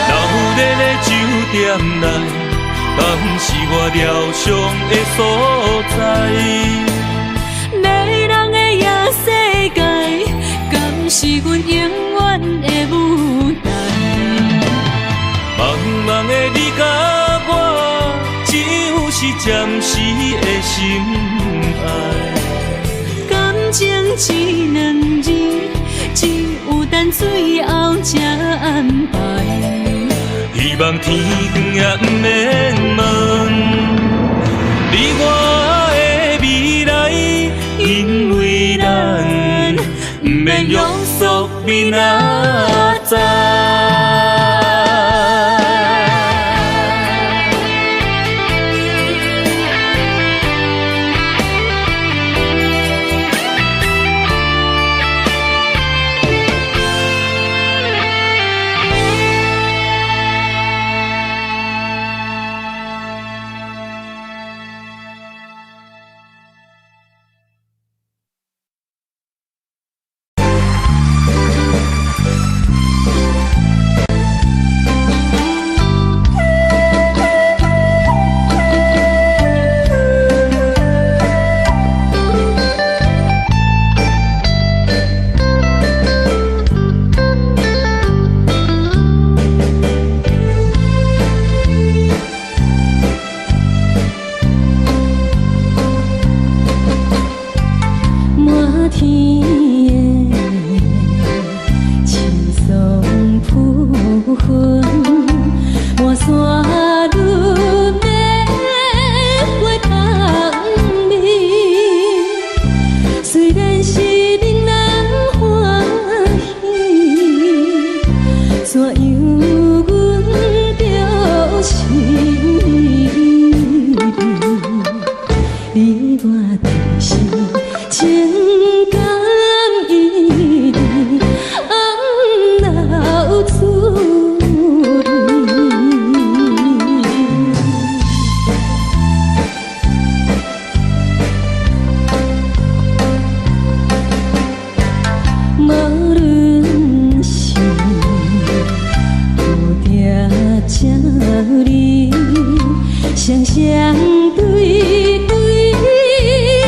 留在的酒店内，敢是我疗伤的所在？迷人的夜世界，敢是阮永远的舞台？茫茫的你甲我，只有是暂时的心爱。感情一两字，只有等最后才安排。希望天光也不免问你我的未来，因为咱不免约束明仔载。双双对对。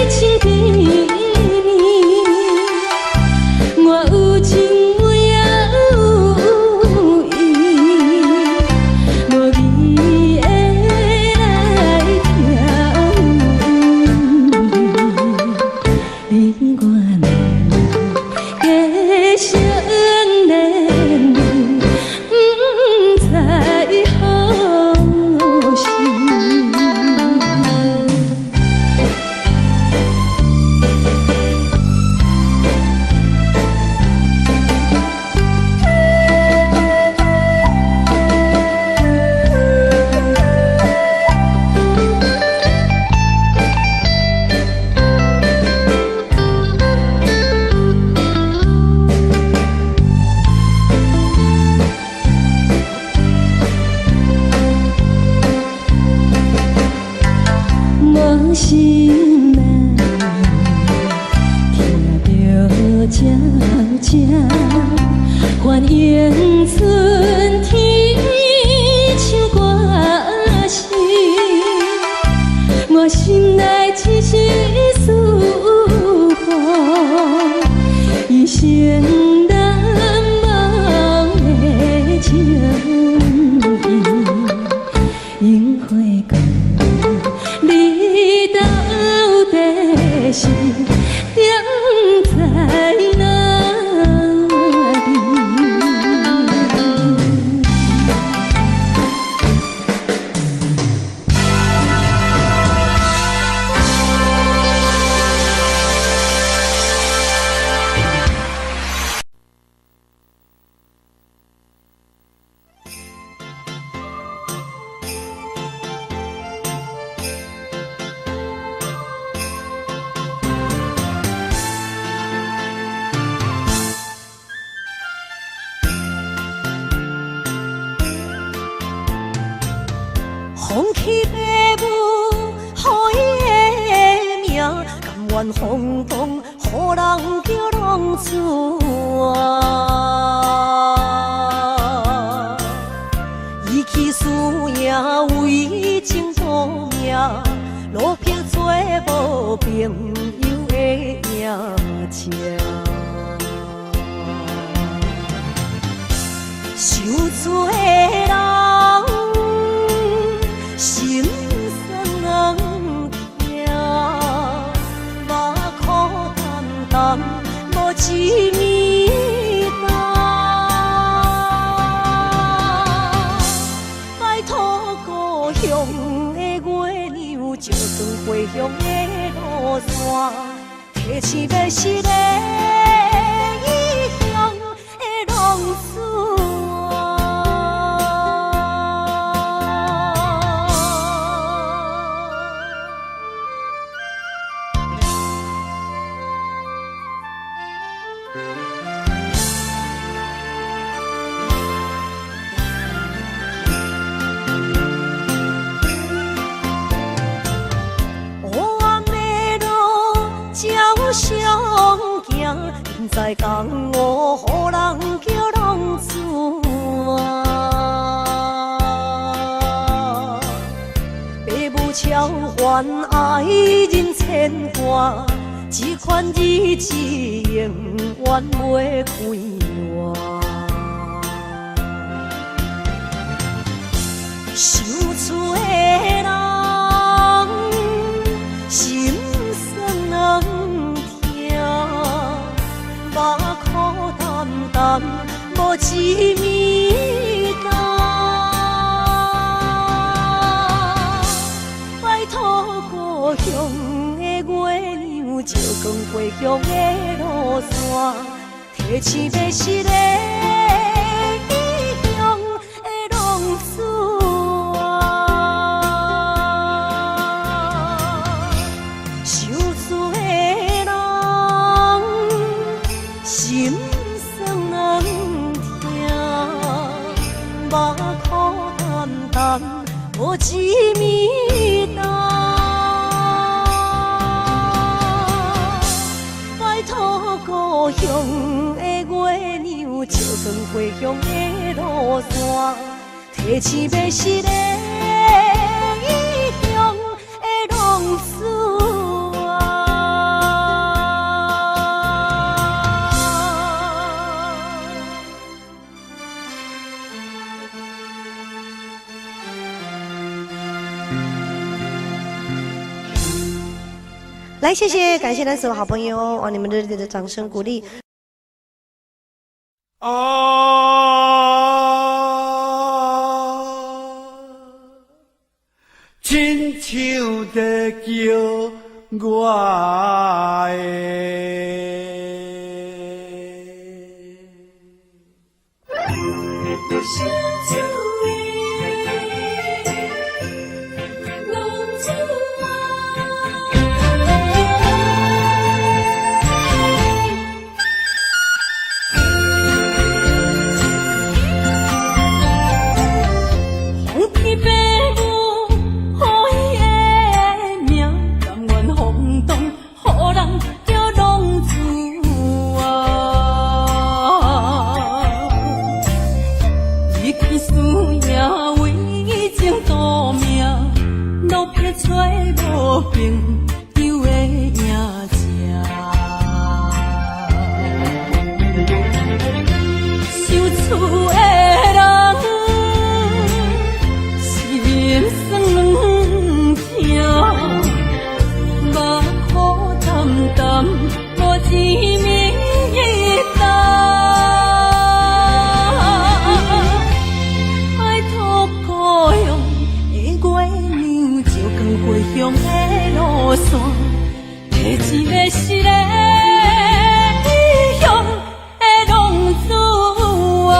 我心内一丝思念，一生难忘的情意。樱花光，你到底是踮在哪里？风起马舞，予伊的名，甘愿风动，予人叫浪子啊。伊去输赢，为情赌命，路撇做无朋友的赢情。受罪的人。心酸人听，目眶淡淡，无一面答。拜托故乡的月亮，照光回乡的路线，提醒要是个异乡的浪子。相行，现在江湖，予人叫浪子啊。父母超凡，爱人千般，这款日子永远袂归完。受罪的人，心酸人。目眶淡淡，无一面答。拜托故乡的月亮，照光回乡的路线，提醒要是个异乡的浪子啊。受罪的人。心酸人听，目眶淡淡，无一面答。拜托故乡的月亮，照光回乡的路线，提醒要是个异乡的浪子啊。来，谢谢，感谢咱所有好朋友哦，你们热烈的掌声鼓励。亲像在叫我思也为情赌命，路撇找无朋友的影子。受厝的人心酸痛，目眶淡淡无一明一答。爱托故乡的月娘，照光回乡的路线，提一个失个异乡的浪子啊。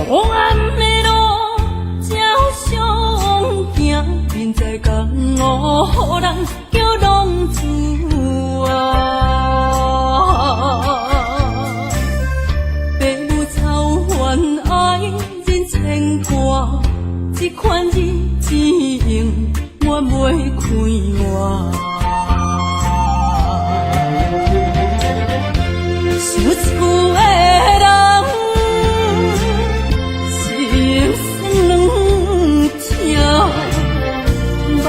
黑暗的路，照常行，免再江湖予人叫浪子啊。父母操怨爱人牵挂，这款日子用我袂开换。受厝的人。目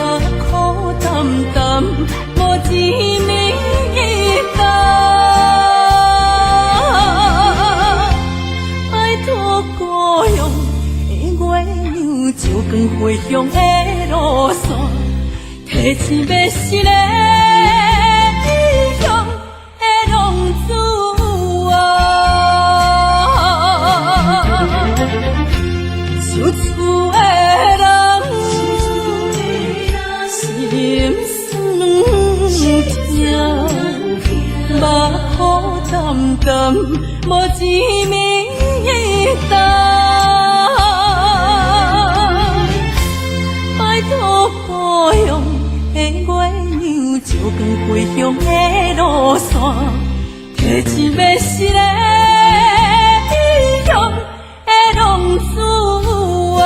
眶淡淡，无一明一答。爱托故乡的月娘，照光回乡的路线，提醒要失个异乡的浪子啊。受厝的人。心酸痛，目眶淡淡，无一明一答。拜托故乡的月娘，照光回乡的路线，提醒要失个异乡的浪子啊。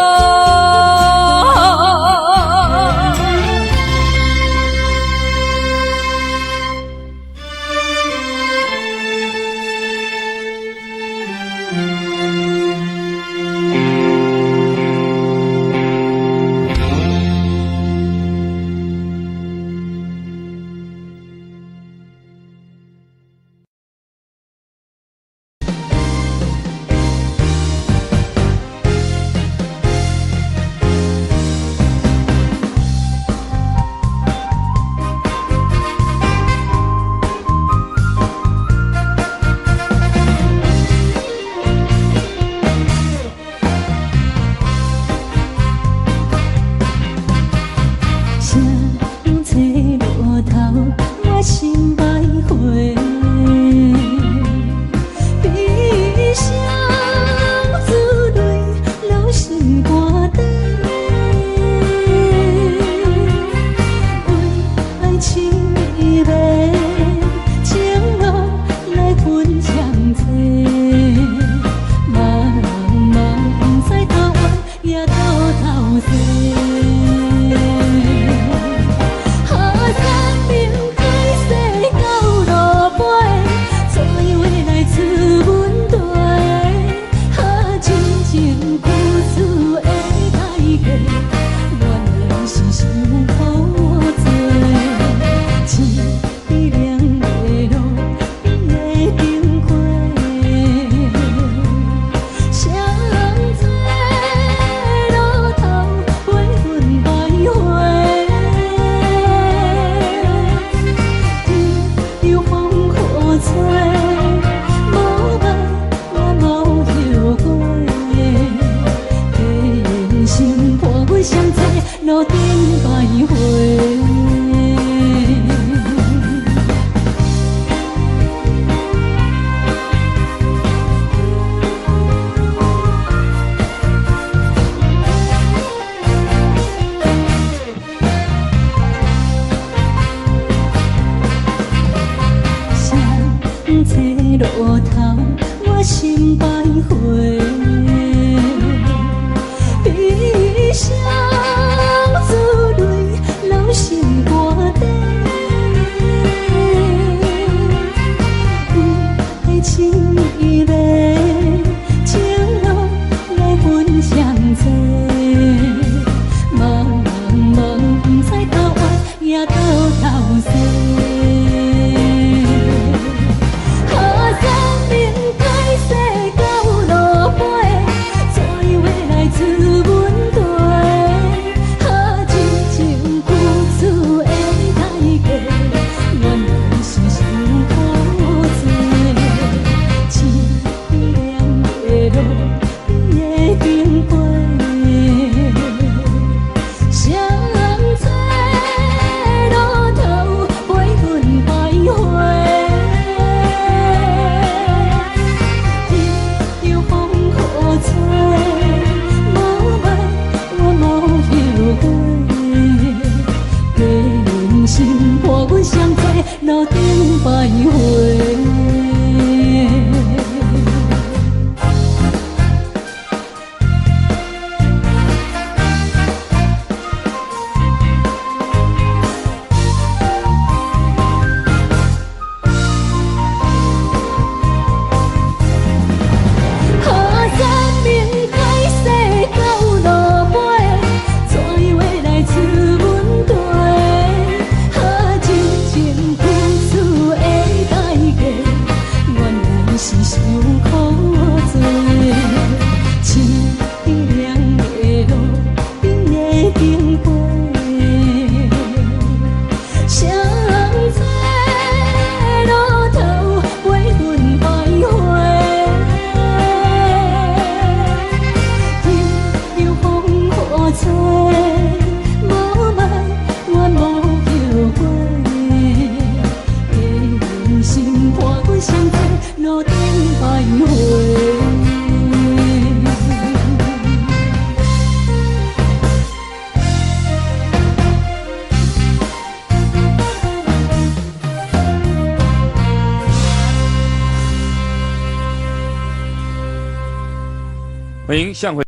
欢迎向回。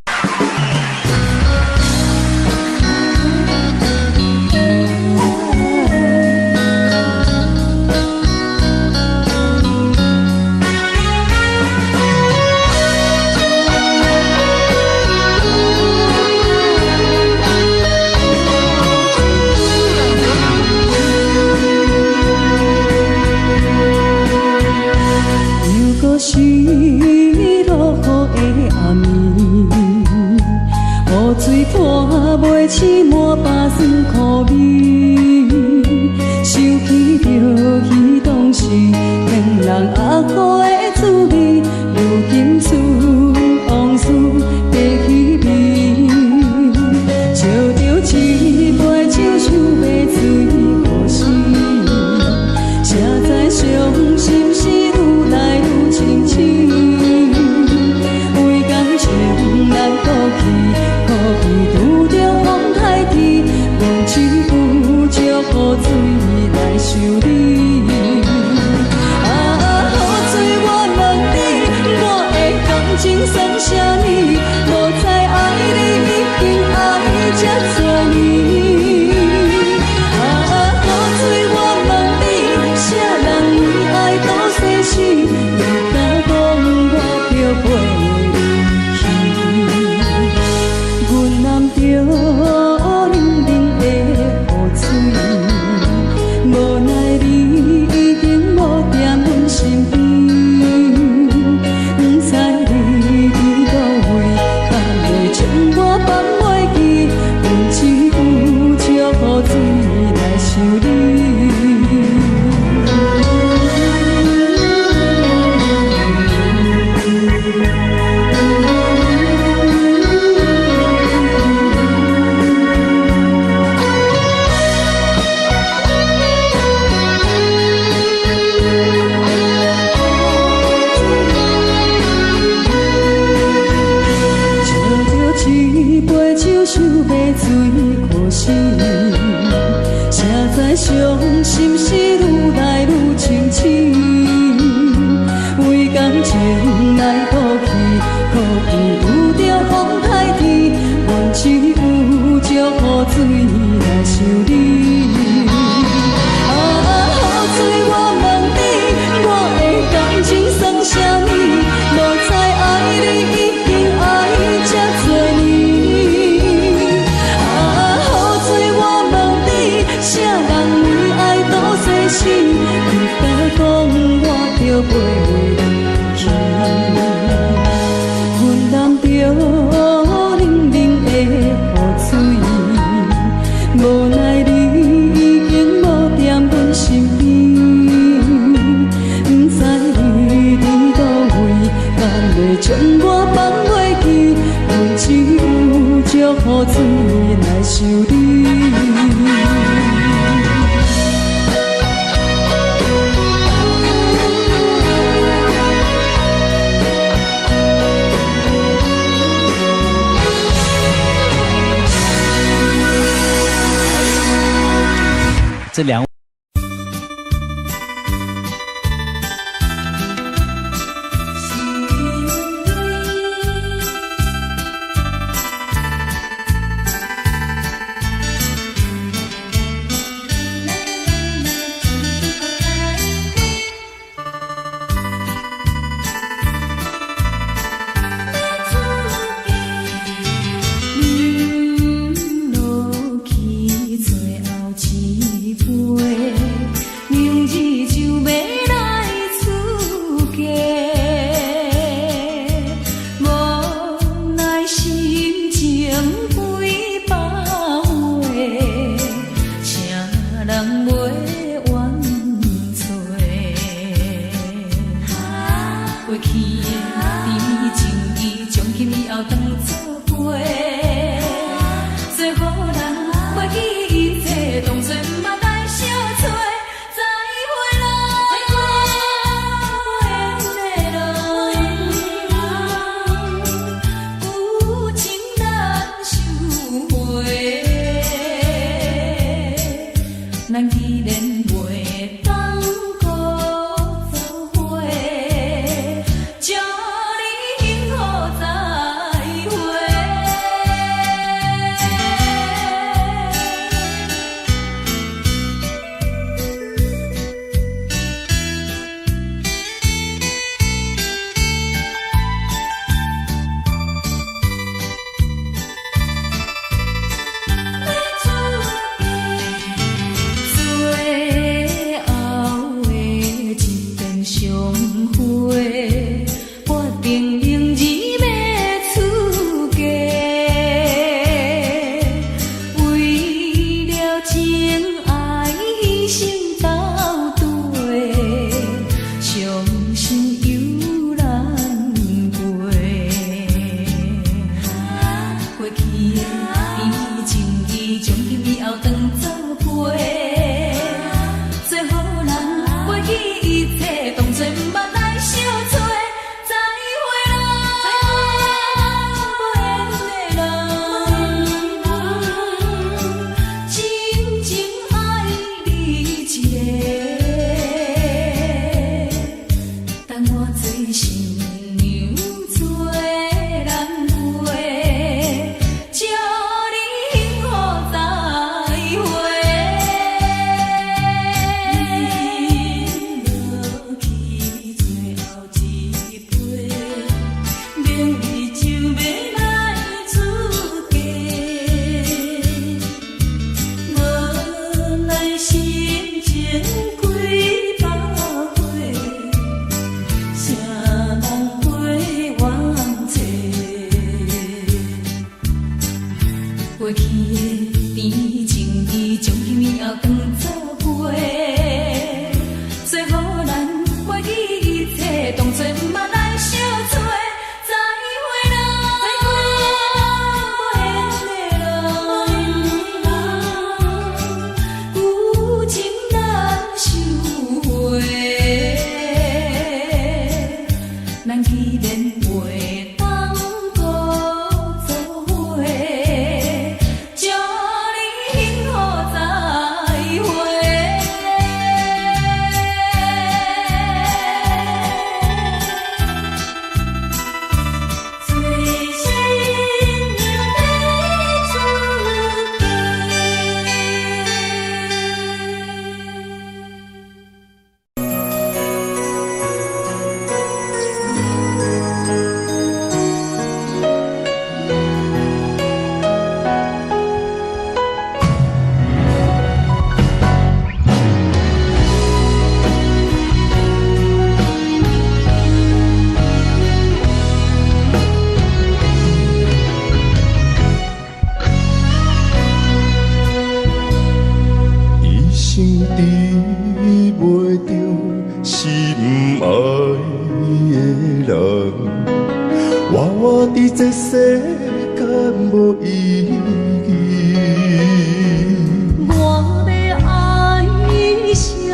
是落雨的暗暝，雨水泼袂起满巴酸苦味，想起着彼当时骗人压苦的滋味，如今厝往事在稀微，笑着一杯酒想要醉过时，谁知伤心事愈来愈深深，为感情来哭泣，哭泣拄着风台天，望只有借雨水来修理。雨水我问你，我的感情算啥呢？无知爱你已经爱这多年。雨水我问你，啥人为爱都逝世？你敢讲我着陪你去？阮揽着冷冷的雨水，无奈你已经无在阮身边，不知你伫倒位，敢会将我放袂记？阮只有借雨水来想你。想要醉过时，谁知伤心事愈来愈深深，为感情来哭泣，哭泣拄着风台天，阮只有借雨水来想你。雨水我问你，我的感情算啥呢？无知爱你已经爱这多年。啥人为爱都逝世？你敢讲我着陪你去？阮揽着冷冷的雨水，无奈你已经无在阮身边，不知你伫倒位，敢会将我放袂记？阮只有借雨水来想你。这两位。落去最后一杯。过去的甜情意，将彼暝也当作陪。最好咱袂记一切，当作毋捌来相做。再会啦，无缘的人，有情难收回。咱既然袂当搁做伙，祝你幸福再会。最新娘要出一生治袂着心爱的人，我伫这世间无意义。我要爱啥人，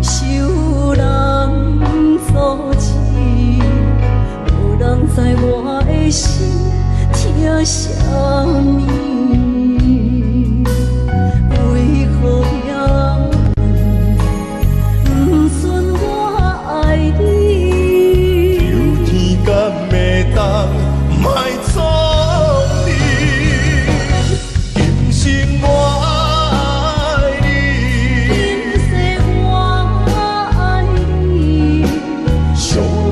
受人所欺，无人知我的心疼啥物。为何命运不准我爱你？有天敢会当卖错你，今生我爱你，今世我爱你，相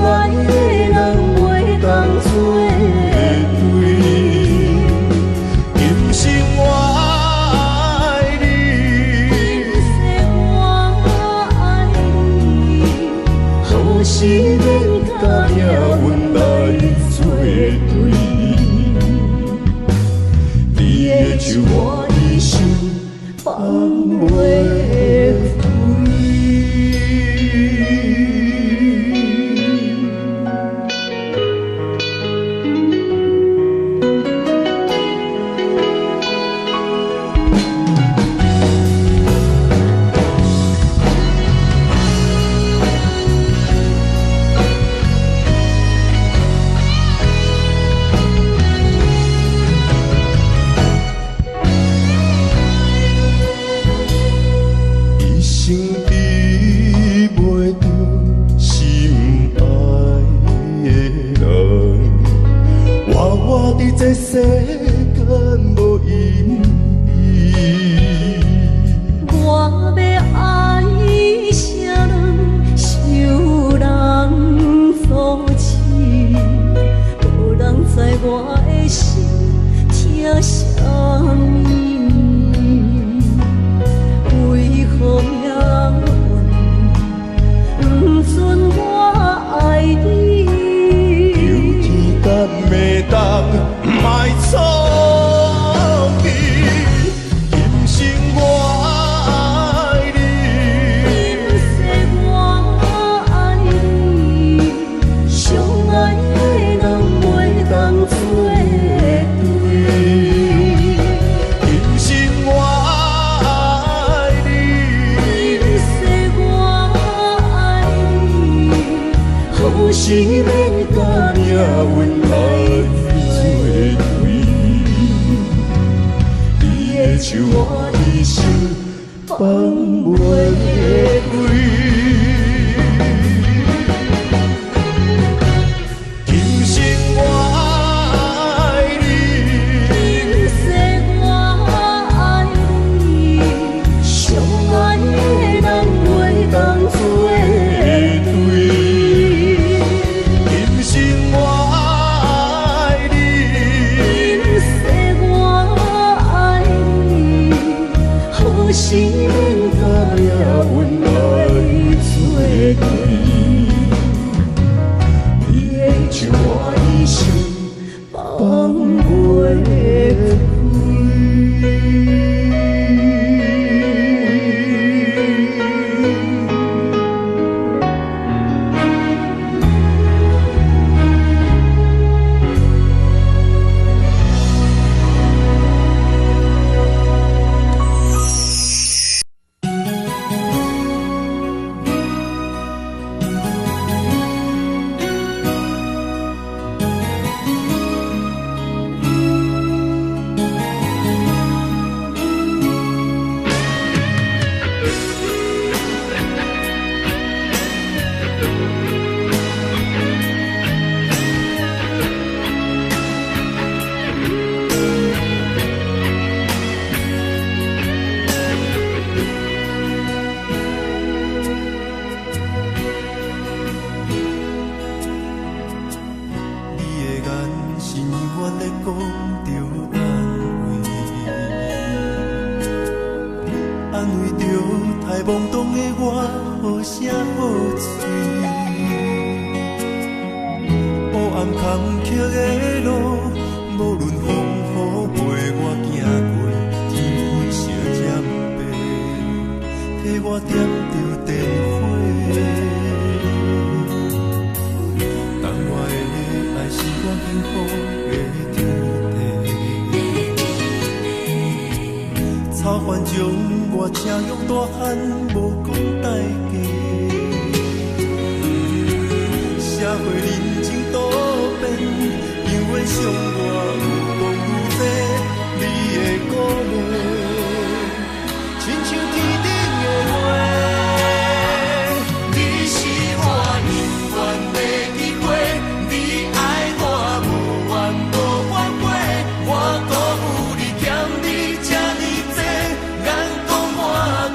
爱的人袂当做对。今生我爱你，今世我爱你，好时免甲命运来作对。你的手我一生放袂开。一生治袂着心爱的人，我伫这世间无意义。我要爱啥人，受人所欺，无人知我的心疼啥物。为何命运不准我爱你？有天敢会当卖错你，今生我爱你，今世我爱你，相爱的人袂当做对。今生我爱你，今世我爱你，好时免甲命运来作对。你的手我一生放袂开。今生我爱你，今世我爱你，相爱的人袂当做对。今生我愿咧讲着安慰着太懵懂的我，好声好嘴。黑暗坎坷的路，无论风雨陪我行过，天昏烧渐白，替我点着灯火。当我的爱是我幸福的天地，草原将我请养大汉，无讲代价。社会人情多变，因为伤我有讲有多，你的鼓励，亲像天顶的花。你是我永远的机会，你爱我无怨无反悔，我辜负你欠你这呢多，眼光我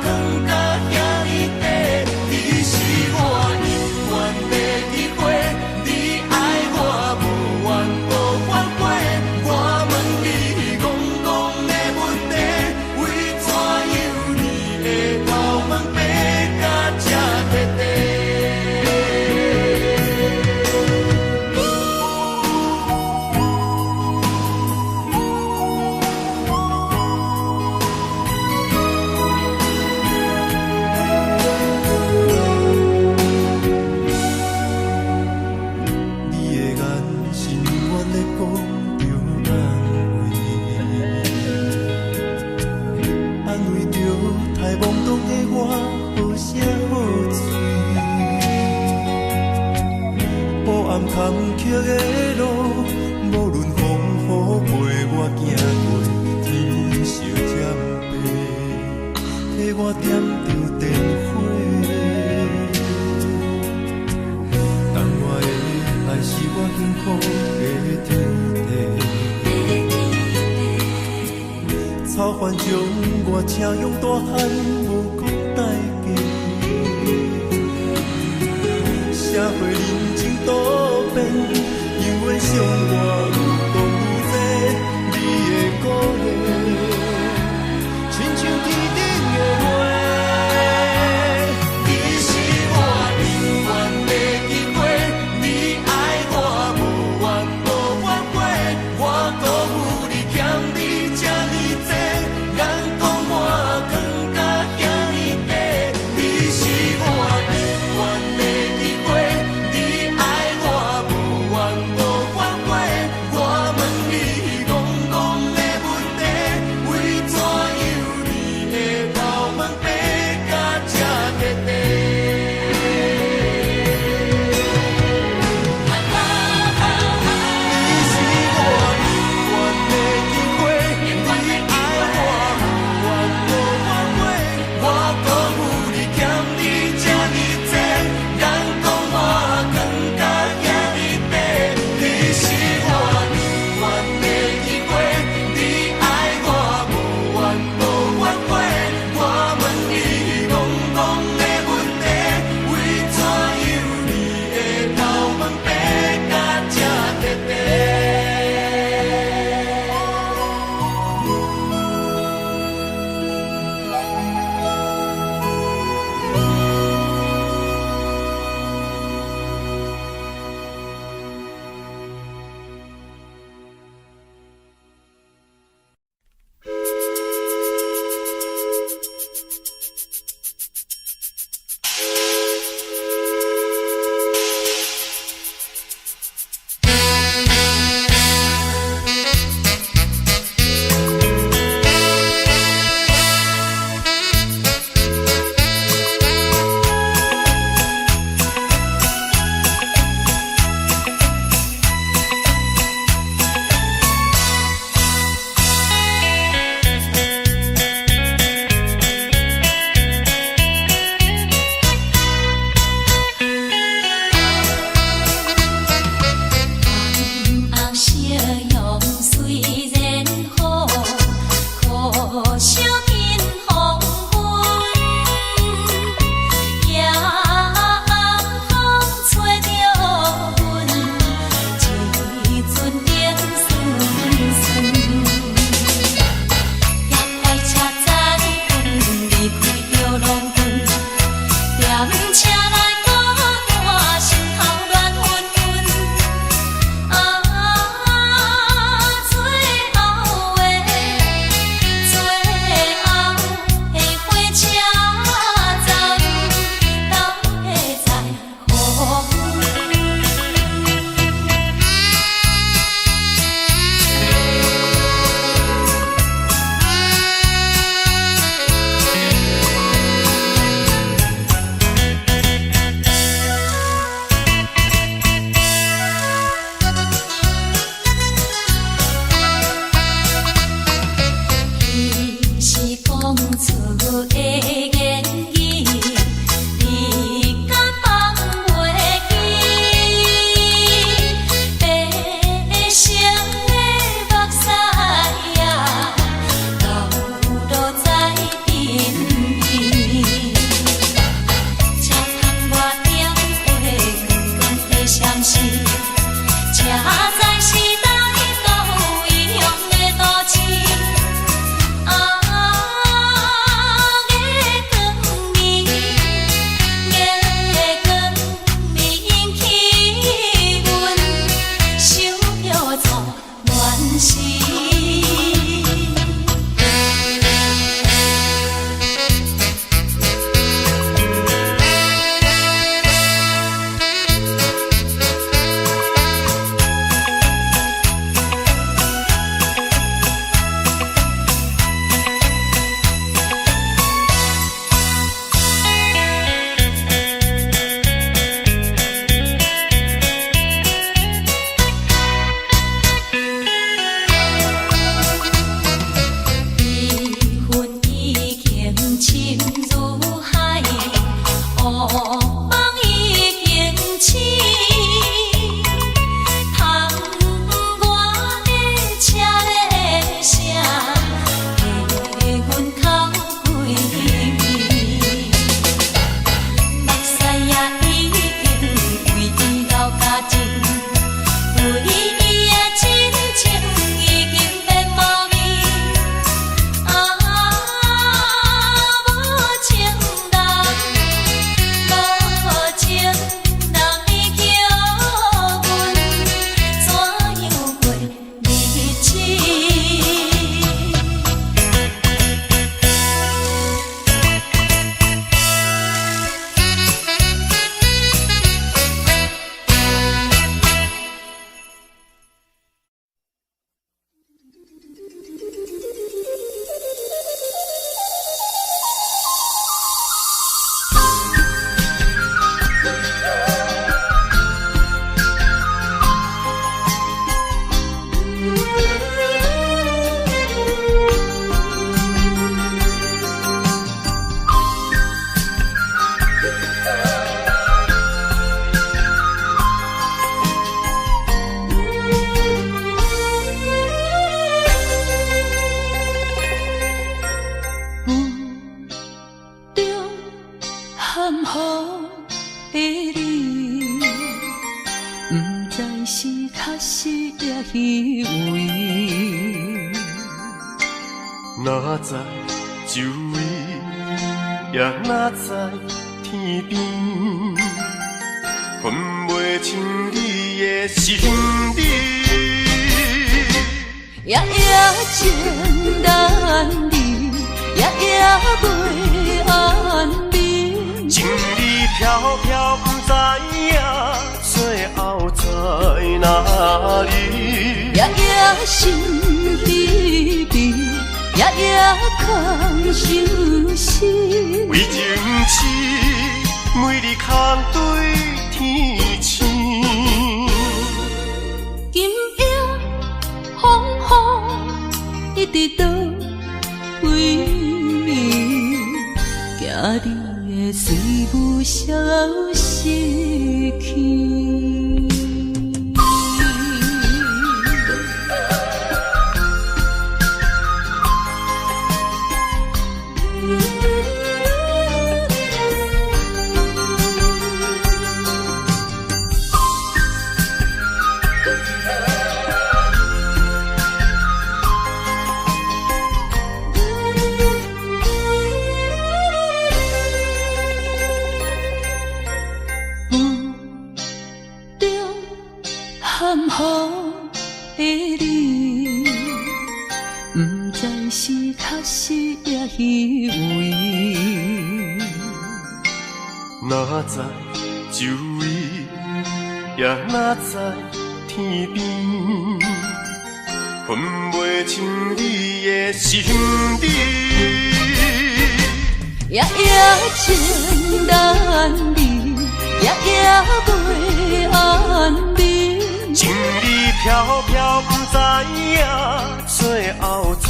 更加遐呢多。你是我永远的机会，你爱我无怨无反悔，我问你戆戆的问题，为怎样你会头毛白甲这地地？你的眼是永远咧讲着安慰着太懵懂的我，好声好嘴。黑暗坎坷的路，无论风雨陪我行过，天昏烧渐白，替我点着灯火。当我的爱是我幸福的天地，草原将我请养大汉，无讲代价。社会人情多变，因为伤我有讲有多，你的鼓励，亲像天顶的花。你是我永远的机会，你爱我无怨无反悔，我辜负你欠你这呢多，眼光我更加遐呢多。你是我永远的机会，你爱我无怨无反悔，我问你戆戆的问题，为怎样你会头毛白甲这地地？你是我永远的机会，你爱我无怨无反悔，我辜负你欠你这呢多，眼光我更加遐呢多。你是我永远的机会，你爱我无怨无反悔，我问你戆戆的问题，为怎样你会头毛白甲这地地？时。哪知周围，也哪知天边，分袂清你的心理。夜夜情难离，夜夜袂安眠。情意飘飘，不知影最后在哪里。夜夜心悲悲，夜夜空相思。为情痴，每日空对天星。今夜风雨一直倒位，惊你的水不消失去。含糊的你，不知是确实也虚伪。哪知周围，也哪知天边，分袂清你的心理。夜夜情难离，夜夜袂安眠。情意飘飘，不知影最后在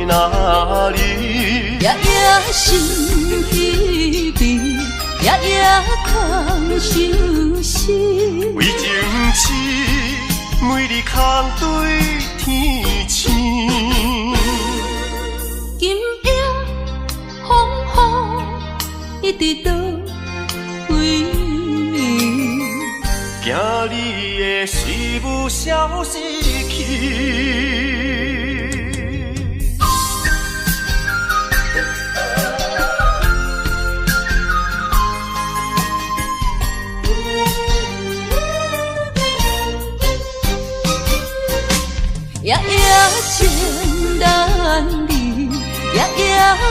哪里。夜夜心悲悲，夜夜空相思。为情痴，每日空对天星。今夜风雨一直倒位，惊你的水不消失去。夜夜夜情难离，夜夜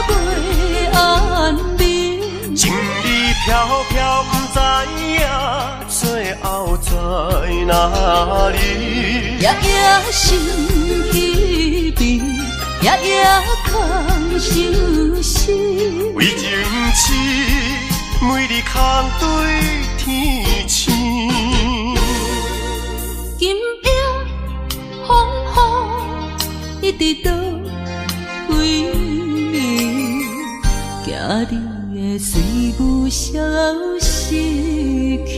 袂安眠。情意飘飘，不知影最后在哪里。夜夜心稀微，夜夜空相思。为情痴，每日空对天星。今夜风雨一直到归暝，惊你的随舞消失去。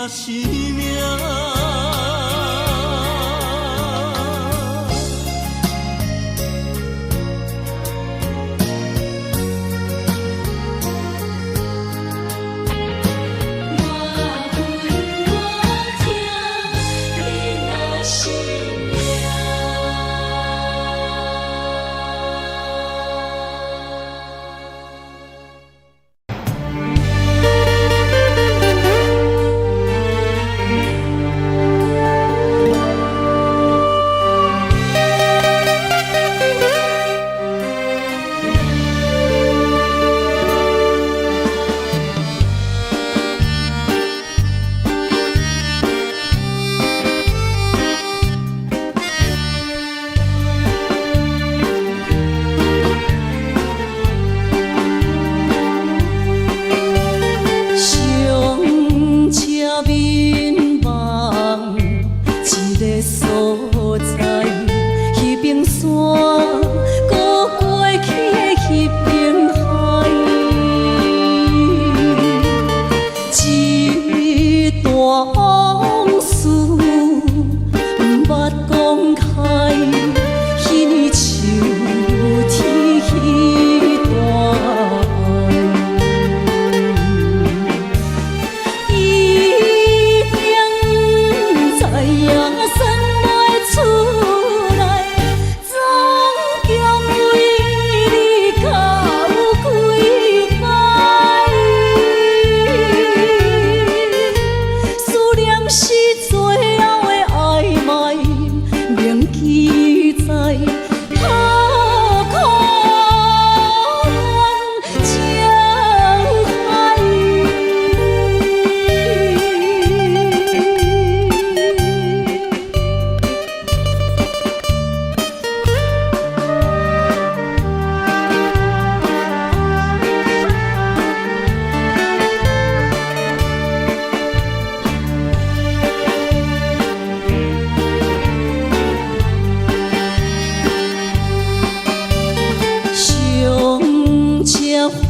是命。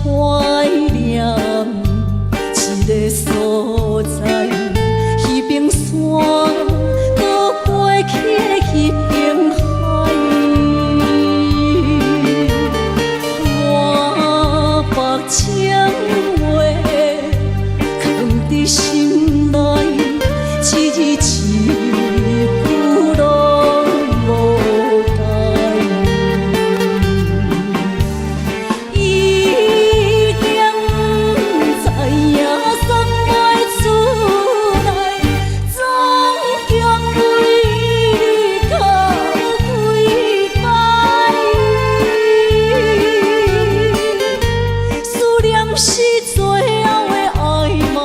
怀念一个所在，彼边山，搁过去的彼边海。我把情话藏伫心内，一字一句拢无改。已经知影送袂出来，总共为你哭几摆。思念是最后的暧昧，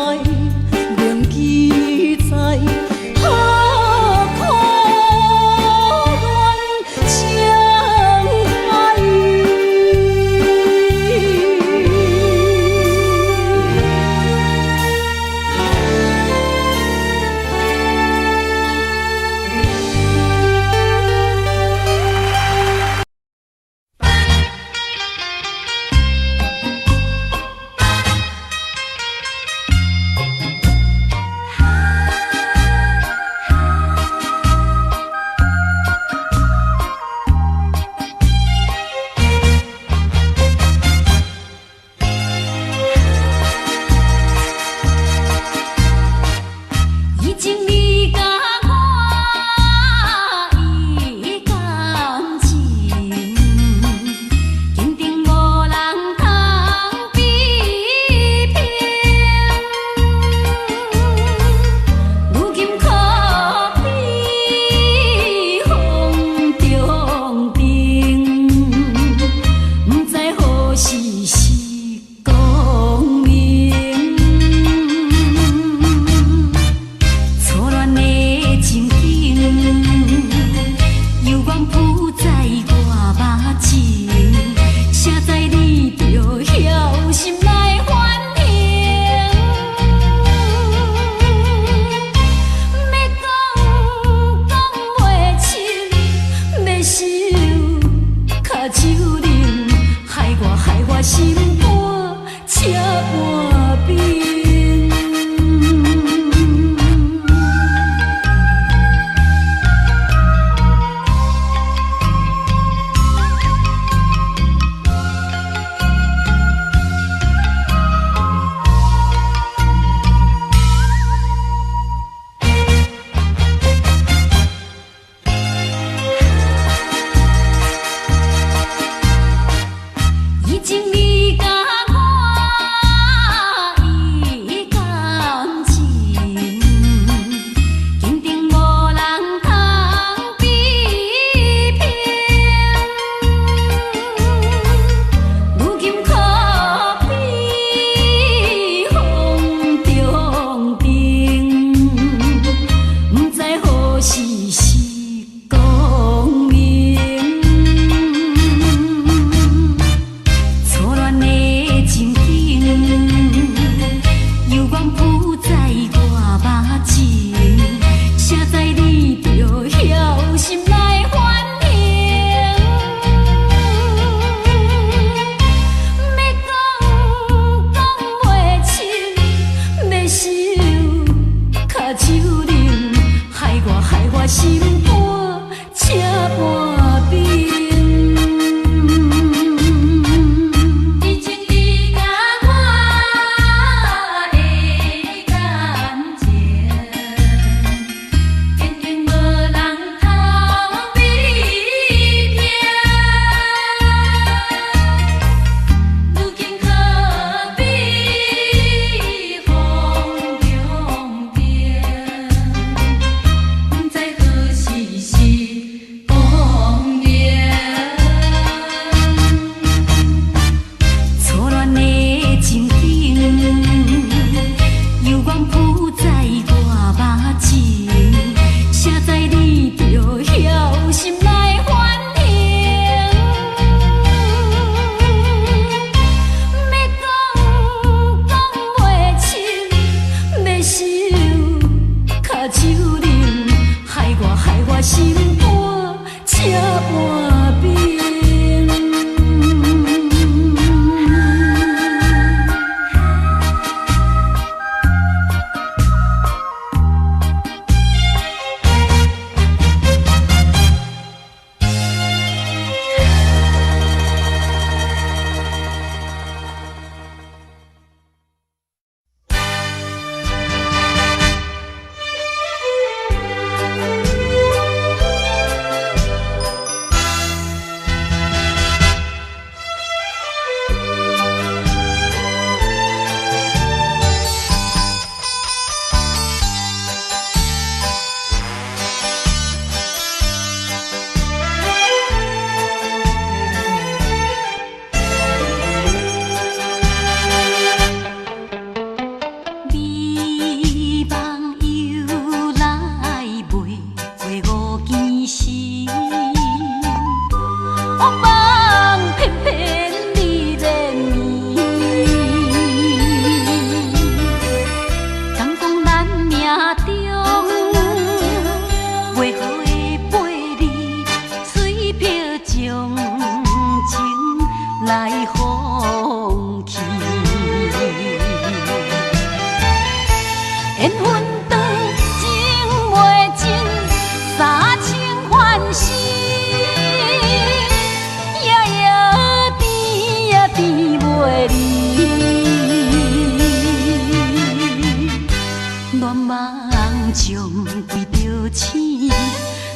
将规着醒，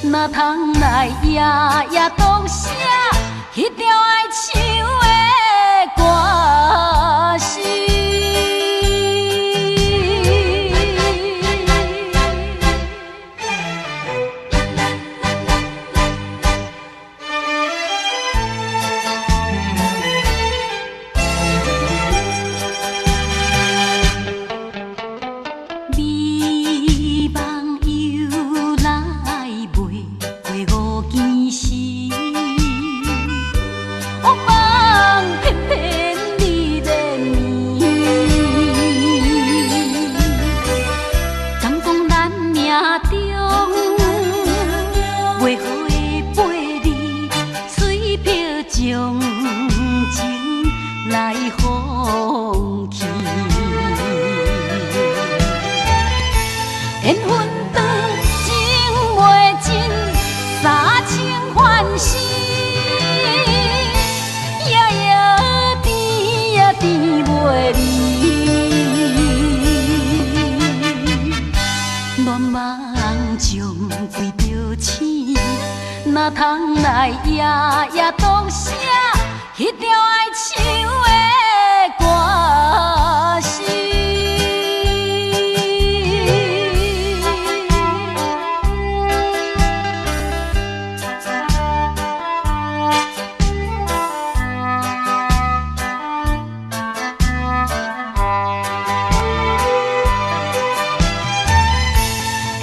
哪通来夜夜当写迄条爱唱的歌词？哪通来夜夜当写迄条爱唱的歌词？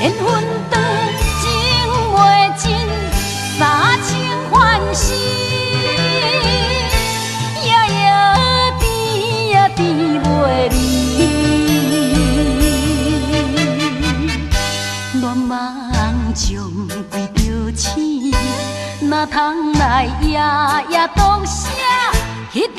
缘分长，情袂尽。三情欢喜，夜夜甜呀甜袂离。恋梦将规着醒，哪通来夜夜当写迄条